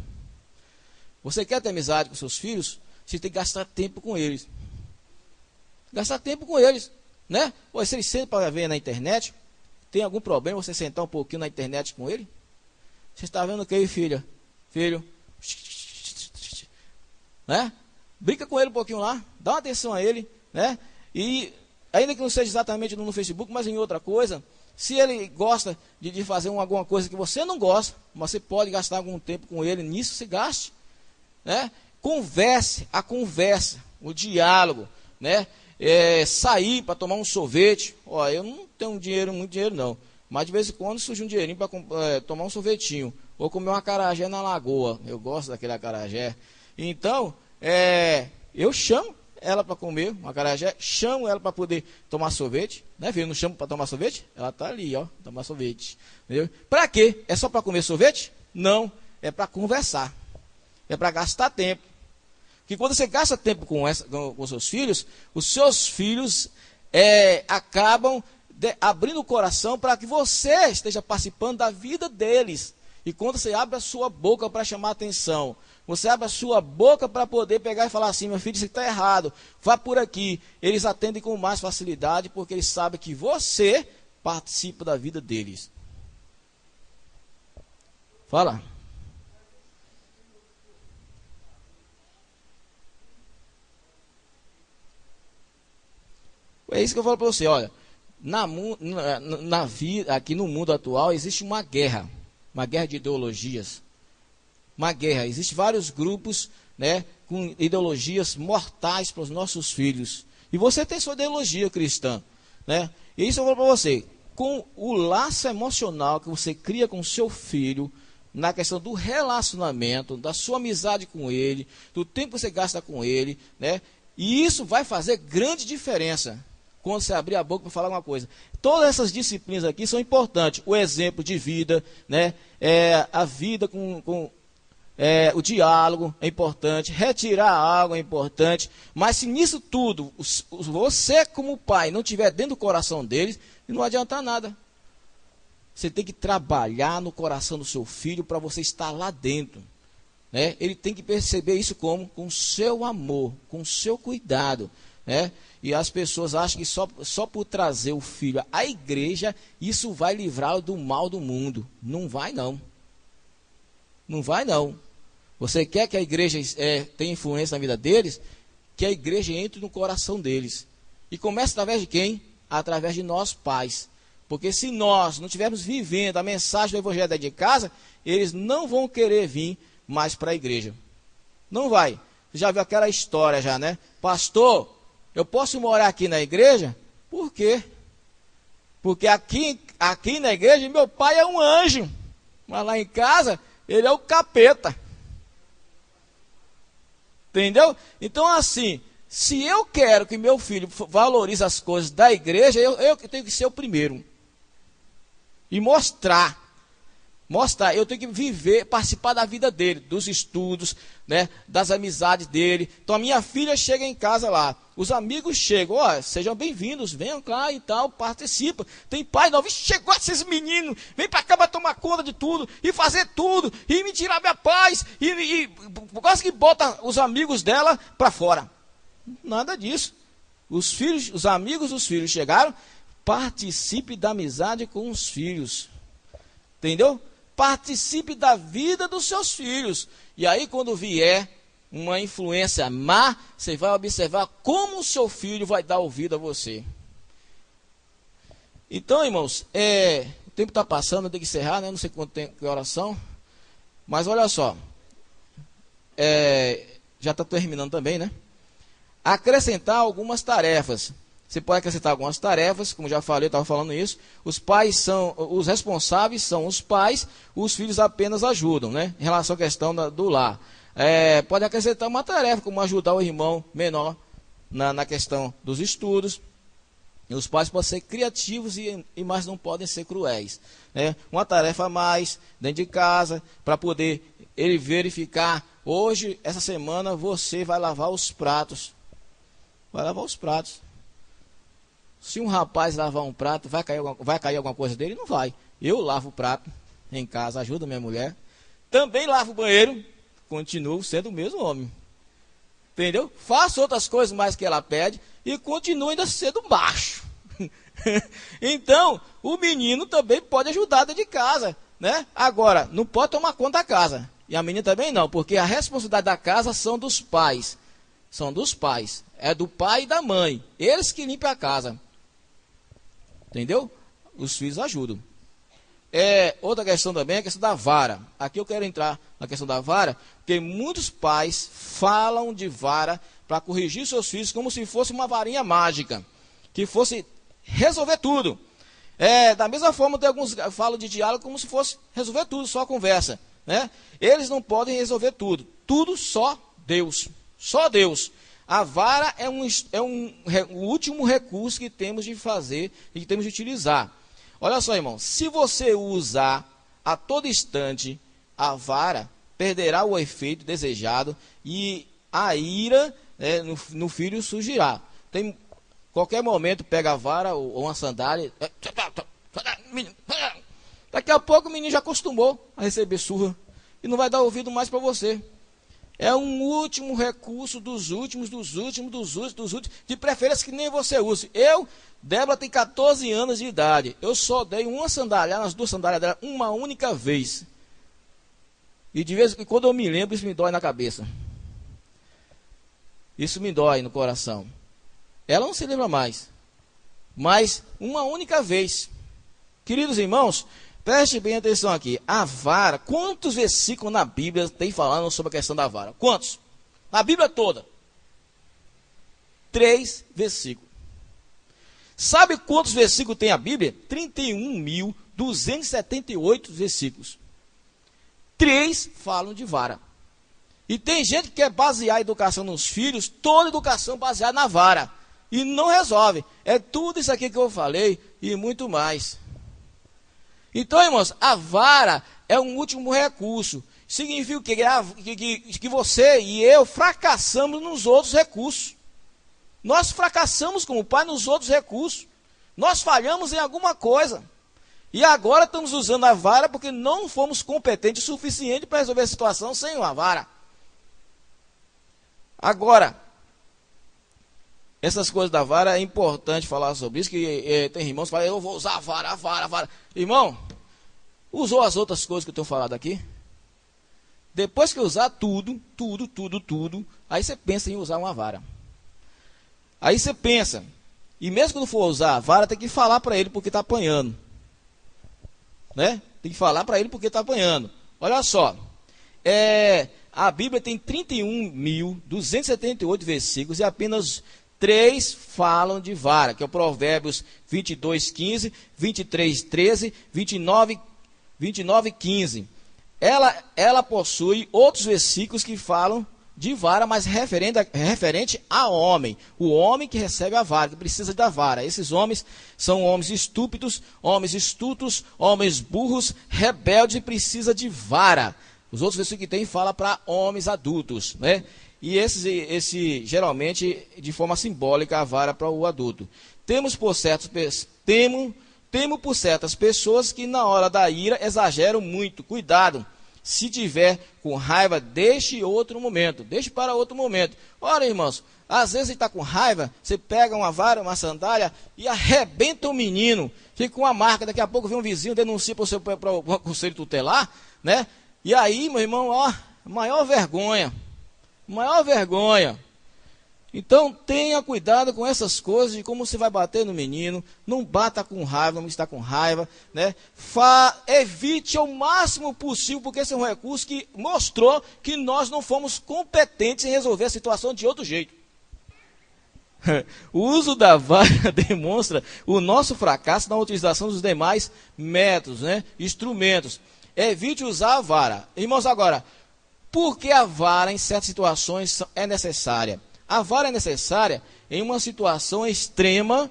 Você quer ter amizade com seus filhos? Você tem que gastar tempo com eles. Gastar tempo com eles, né? Ou se eles sentam para ver na internet, tem algum problema você sentar um pouquinho na internet com ele? Você está vendo o que aí, filha? Filho? Né? Brinca com ele um pouquinho lá, dá uma atenção a ele, né? E ainda que não seja exatamente no Facebook, mas em outra coisa, se ele gosta de fazer alguma coisa que você não gosta, mas você pode gastar algum tempo com ele, nisso se gaste, né? Converse, a conversa, o diálogo, né? Sair para tomar um sorvete. Ó, eu não tenho muito dinheiro não, mas de vez em quando surge um dinheirinho para tomar um sorvetinho, ou comer um acarajé na lagoa. Eu gosto daquele acarajé. Então, eu chamo ela para comer um acarajé, chamo ela para poder tomar sorvete, né, filho? Não chamo para tomar sorvete? Ela está ali, ó, tomar sorvete. Para quê? É só para comer sorvete? Não, é para conversar, é para gastar tempo. Porque quando você gasta tempo com seus filhos, os seus filhos acabam abrindo o coração para que você esteja participando da vida deles. E quando você abre a sua boca para chamar a atenção, você abre a sua boca para poder pegar e falar assim: meu filho, isso está errado, vá por aqui. Eles atendem com mais facilidade, porque eles sabem que você participa da vida deles. Fala. É isso que eu falo para você, olha, na vida, aqui no mundo atual, existe uma guerra de ideologias, uma guerra, existem vários grupos, né, com ideologias mortais para os nossos filhos, e você tem sua ideologia cristã, né, e isso eu falo para você, com o laço emocional que você cria com o seu filho, na questão do relacionamento, da sua amizade com ele, do tempo que você gasta com ele, né, e isso vai fazer grande diferença, quando você abrir a boca para falar alguma coisa. Todas essas disciplinas aqui são importantes. O exemplo de vida, né? A vida o diálogo é importante. Retirar algo é importante. Mas se nisso tudo, você como pai não tiver dentro do coração deles, não adianta nada. Você tem que trabalhar no coração do seu filho para você estar lá dentro. Né? Ele tem que perceber isso como? Com seu amor, com seu cuidado. Né? E as pessoas acham que só por trazer o filho à igreja, isso vai livrá-lo do mal do mundo. Não vai não. Não vai não. Você quer que a igreja tenha influência na vida deles? Que a igreja entre no coração deles. E começa através de quem? Através de nós pais. Porque se nós não estivermos vivendo a mensagem do evangelho dentro de casa, eles não vão querer vir mais para a igreja. Não vai. Você já viu aquela história já, né? Pastor, eu posso morar aqui na igreja? Por quê? Porque aqui na igreja meu pai é um anjo. Mas lá em casa, ele é o capeta. Entendeu? Então assim, se eu quero que meu filho valorize as coisas da igreja, eu tenho que ser o primeiro. E mostrar, eu tenho que viver, participar da vida dele, dos estudos, né, das amizades dele. Então a minha filha chega em casa lá, os amigos chegam, ó, sejam bem-vindos, venham cá e tal, participa. Tem pai novo, chegou esses meninos, vem para cá para tomar conta de tudo, e fazer tudo, e me tirar minha paz, e quase que bota os amigos dela para fora. Nada disso. Os amigos dos filhos chegaram, participe da amizade com os filhos. Entendeu? Participe da vida dos seus filhos. E aí quando vier uma influência má, você vai observar como o seu filho vai dar ouvido a você. Então, irmãos, o tempo está passando, eu tenho que encerrar, né? Não sei quanto tempo, que oração. Mas olha só. Já está terminando também, né? Acrescentar algumas tarefas. Você pode acrescentar algumas tarefas, como já falei, eu estava falando isso. Os responsáveis são os pais, os filhos apenas ajudam, né? Em relação à questão do lar. Pode acrescentar uma tarefa, como ajudar o irmão menor na questão dos estudos. E os pais podem ser criativos, mas não podem ser cruéis. Né? Uma tarefa a mais dentro de casa, para poder ele verificar. Hoje, essa semana, você vai lavar os pratos. Vai lavar os pratos. Se um rapaz lavar um prato, vai cair alguma coisa dele? Não vai. Eu lavo o prato em casa, ajudo minha mulher. Também lavo o banheiro, continuo sendo o mesmo homem. Entendeu? Faço outras coisas mais que ela pede e continuo ainda sendo macho. Então, o menino também pode ajudar dentro de casa, né? Agora, não pode tomar conta da casa. E a menina também não, porque a responsabilidade da casa são dos pais. São dos pais. É do pai e da mãe. Eles que limpam a casa. Entendeu? Os filhos ajudam. Outra questão também é a questão da vara. Aqui eu quero entrar na questão da vara, porque muitos pais falam de vara para corrigir seus filhos como se fosse uma varinha mágica, que fosse resolver tudo. Da mesma forma, tem alguns que falam de diálogo como se fosse resolver tudo, só conversa. Né? Eles não podem resolver tudo. Tudo só Deus. Só Deus. A vara é o último recurso que temos de fazer e que temos de utilizar. Olha só, irmão, se você usar a todo instante a vara, perderá o efeito desejado e a ira no filho surgirá. Qualquer momento pega a vara ou uma sandália, daqui a pouco o menino já acostumou a receber surra e não vai dar ouvido mais para você. É um último recurso dos últimos, de preferência que nem você use. Débora tem 14 anos de idade, eu só dei uma sandália, nas duas sandálias dela, uma única vez. E de vez em quando eu me lembro, isso me dói na cabeça. Isso me dói no coração. Ela não se lembra mais. mas uma única vez. Queridos irmãos, preste bem atenção aqui. A vara, quantos versículos na Bíblia tem falando sobre a questão da vara? Quantos? Na Bíblia toda. 3 versículos. Sabe quantos versículos tem a Bíblia? 31.278 versículos. 3 falam de vara. E tem gente que quer basear a educação nos filhos, toda educação baseada na vara. E não resolve. É tudo isso aqui que eu falei e muito mais. Então, irmãos, a vara é um último recurso. Significa que você e eu fracassamos nos outros recursos. Nós fracassamos como pai nos outros recursos. Nós falhamos em alguma coisa. E agora estamos usando a vara porque não fomos competentes o suficiente para resolver a situação sem uma vara. Agora, essas coisas da vara é importante falar sobre isso, que tem irmãos que falam, eu vou usar a vara. Irmão, usou as outras coisas que eu tenho falado aqui? Depois que usar tudo, aí você pensa em usar uma vara. Aí você pensa, e mesmo quando for usar a vara, tem que falar para ele porque está apanhando. Né? Tem que falar para ele porque está apanhando. Olha só, a Bíblia tem 31.278 versículos e apenas 3 falam de vara, que é o Provérbios 22:15, 23:13, 29:15. Ela possui outros versículos que falam de vara, mas referente a homem. O homem que recebe a vara, que precisa da vara. Esses homens são homens estúpidos, homens estutos, homens burros, rebeldes e precisa de vara. Os outros versículos que tem fala para homens adultos, né? E esse geralmente de forma simbólica a vara para o adulto. Temo por certas pessoas que na hora da ira exageram muito. Cuidado. Se tiver com raiva, deixe para outro momento. Ora, irmãos, às vezes você está com raiva, você pega uma vara, uma sandália e arrebenta o menino, fica com uma marca, daqui a pouco vem um vizinho, denuncia para o conselho tutelar, né? E aí, meu irmão, ó, maior vergonha. Então, tenha cuidado com essas coisas, de como você vai bater no menino. Não bata com raiva, não está com raiva, né? Evite ao máximo possível, porque esse é um recurso que mostrou que nós não fomos competentes em resolver a situação de outro jeito. O uso da vara demonstra o nosso fracasso na utilização dos demais métodos, né? Instrumentos. Evite usar a vara. Irmãos, agora, por que a vara em certas situações é necessária? A vara é necessária em uma situação extrema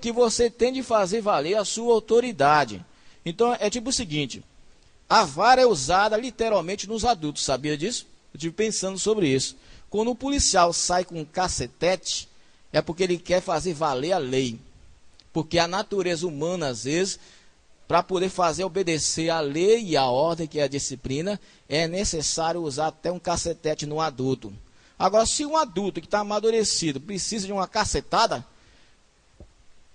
que você tem de fazer valer a sua autoridade. Então é tipo o seguinte, a vara é usada literalmente nos adultos, sabia disso? Eu estive pensando sobre isso. Quando o policial sai com um cacetete, é porque ele quer fazer valer a lei. Porque a natureza humana, às vezes, para poder fazer obedecer a lei e a ordem, que é a disciplina, é necessário usar até um cacetete no adulto. Agora, se um adulto que está amadurecido precisa de uma cacetada,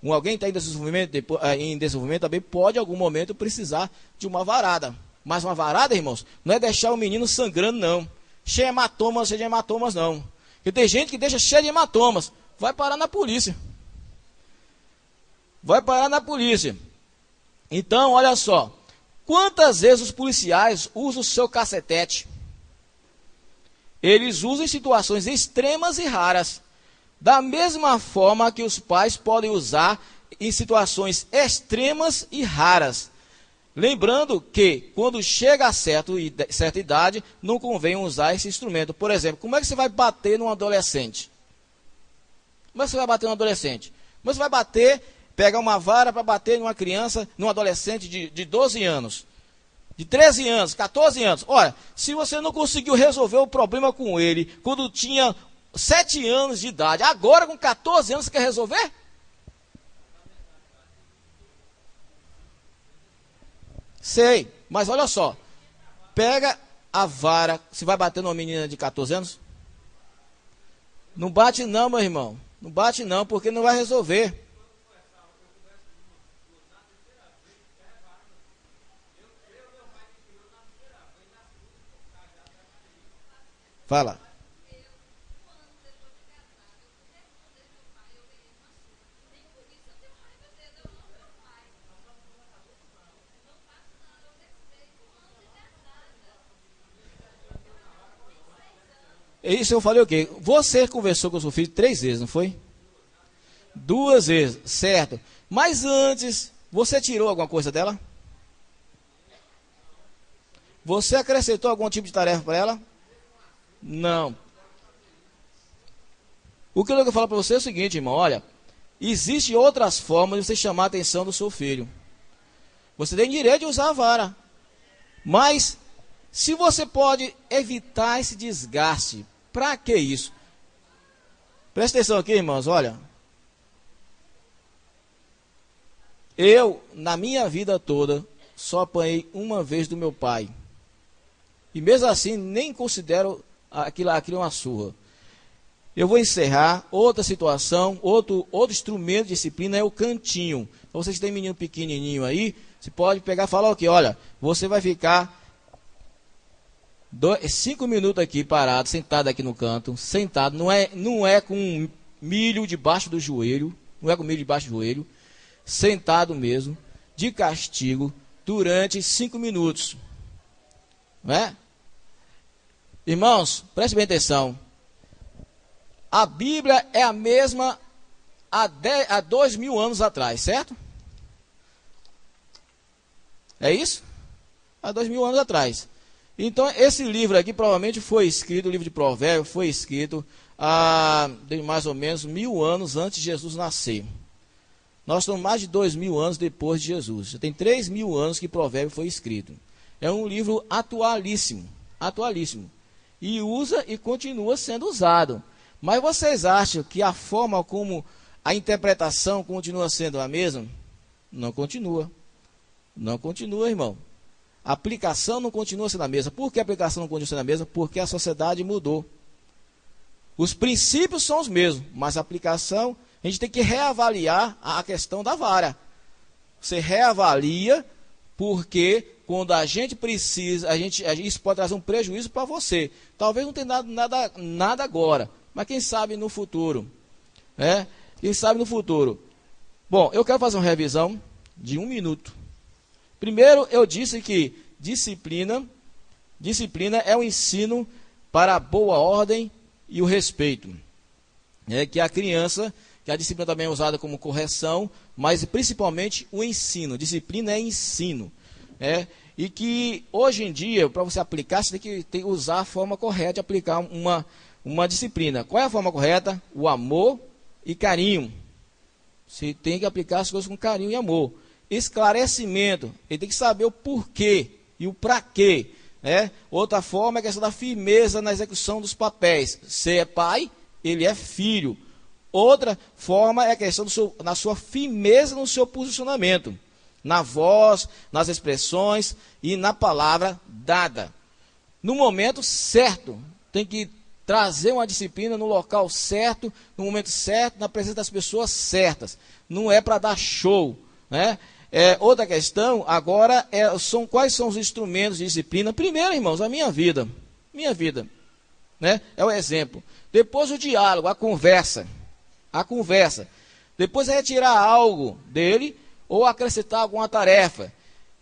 alguém está em desenvolvimento também pode, em algum momento, precisar de uma varada. Mas uma varada, irmãos, não é deixar o menino sangrando, não. Cheio de hematomas, não. Porque tem gente que deixa cheio de hematomas. Vai parar na polícia. Então, olha só. Quantas vezes os policiais usam o seu cacetete? Eles usam em situações extremas e raras. Da mesma forma que os pais podem usar em situações extremas e raras. Lembrando que, quando chega a certa idade, não convém usar esse instrumento. Por exemplo, como é que você vai bater num adolescente? Como você vai bater, pegar uma vara para bater numa criança, num adolescente de 12 anos. De 13 anos, 14 anos. Olha, se você não conseguiu resolver o problema com ele quando tinha 7 anos de idade, agora com 14 anos você quer resolver? Sei, mas olha só. Pega a vara, você vai bater numa menina de 14 anos? Não bate não, meu irmão. Não bate não, porque não vai resolver. Fala. Isso eu falei o quê? Você conversou com o seu filho 3 vezes, não foi? 2 vezes, certo. Mas antes, você tirou alguma coisa dela? Você acrescentou algum tipo de tarefa para ela? Não. O que eu quero falar para você é o seguinte, irmão, olha, existem outras formas de você chamar a atenção do seu filho. Você tem direito de usar a vara. Mas, se você pode evitar esse desgaste, para que isso? Presta atenção aqui, irmãos, olha. Eu, na minha vida toda, só apanhei uma vez do meu pai. E mesmo assim, nem considero aquilo uma surra. Eu vou encerrar. Outra situação, outro instrumento de disciplina é o cantinho. Então, vocês têm menino pequenininho aí, você pode pegar e falar o quê? Olha, você vai ficar 5 minutos aqui parado, sentado aqui no canto, sentado, não é com milho debaixo do joelho, sentado mesmo, de castigo, durante 5 minutos. Não é? Irmãos, preste bem atenção. A Bíblia é a mesma há 2.000 anos atrás, certo? É isso? Há 2.000 anos atrás. Então, esse livro aqui provavelmente foi escrito, o livro de Provérbios foi escrito há mais ou menos 1.000 anos antes de Jesus nascer. Nós estamos mais de 2.000 anos depois de Jesus. Já tem 3.000 anos que Provérbios foi escrito. É um livro atualíssimo, atualíssimo. E usa e continua sendo usado. Mas vocês acham que a forma como a interpretação continua sendo a mesma? Não continua. Não continua, irmão. A aplicação não continua sendo a mesma. Por que a aplicação não continua sendo a mesma? Porque a sociedade mudou. Os princípios são os mesmos, mas a aplicação, a gente tem que reavaliar a questão da vara. Você reavalia, porque quando a gente precisa, isso pode trazer um prejuízo para você. Talvez não tenha nada agora, mas quem sabe no futuro. Né? Quem sabe no futuro. Bom, eu quero fazer uma revisão de 1 minuto. Primeiro, eu disse que disciplina é um ensino para a boa ordem e o respeito. Que a criança, que a disciplina também é usada como correção, mas principalmente o ensino. Disciplina é ensino. E que hoje em dia, para você aplicar, você tem que usar a forma correta de aplicar uma disciplina. Qual é a forma correta? O amor e carinho. Você tem que aplicar as coisas com carinho e amor. Esclarecimento, ele tem que saber o porquê e o para quê. Outra forma é a questão da firmeza na execução dos papéis. Você é pai, ele é filho. Outra forma é a questão na sua firmeza no seu posicionamento, na voz, nas expressões e na palavra dada. No momento certo, tem que trazer uma disciplina no local certo, no momento certo, na presença das pessoas certas. Não é para dar show, né? Outra questão, agora, quais são os instrumentos de disciplina? Primeiro, irmãos, a minha vida, né? É o exemplo. Depois o diálogo, a conversa. Depois é retirar algo dele ou acrescentar alguma tarefa.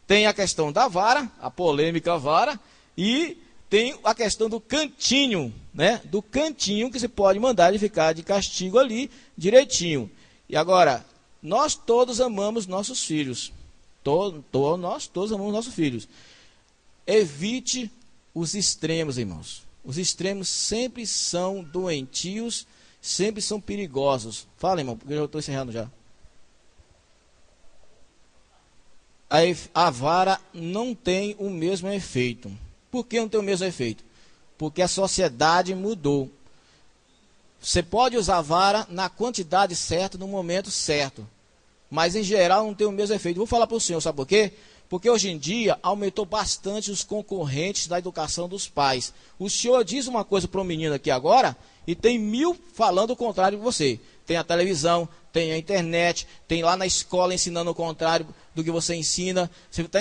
Tem a questão da vara, a polêmica vara, e tem a questão do cantinho, né? Do cantinho que você pode mandar ele ficar de castigo ali, direitinho. E agora, nós todos amamos nossos filhos. Nós todos amamos nossos filhos. Evite os extremos, irmãos. Os extremos sempre são doentios, sempre são perigosos. Fala, irmão, porque eu já estou encerrando já. A vara não tem o mesmo efeito. Por que não tem o mesmo efeito? Porque a sociedade mudou. Você pode usar a vara na quantidade certa, no momento certo. Mas, em geral, não tem o mesmo efeito. Vou falar para o senhor, sabe por quê? Porque hoje em dia aumentou bastante os concorrentes da educação dos pais. O senhor diz uma coisa para um menino aqui agora e tem 1000 falando o contrário de você. Tem a televisão, tem a internet, tem lá na escola ensinando o contrário do que você ensina. Você está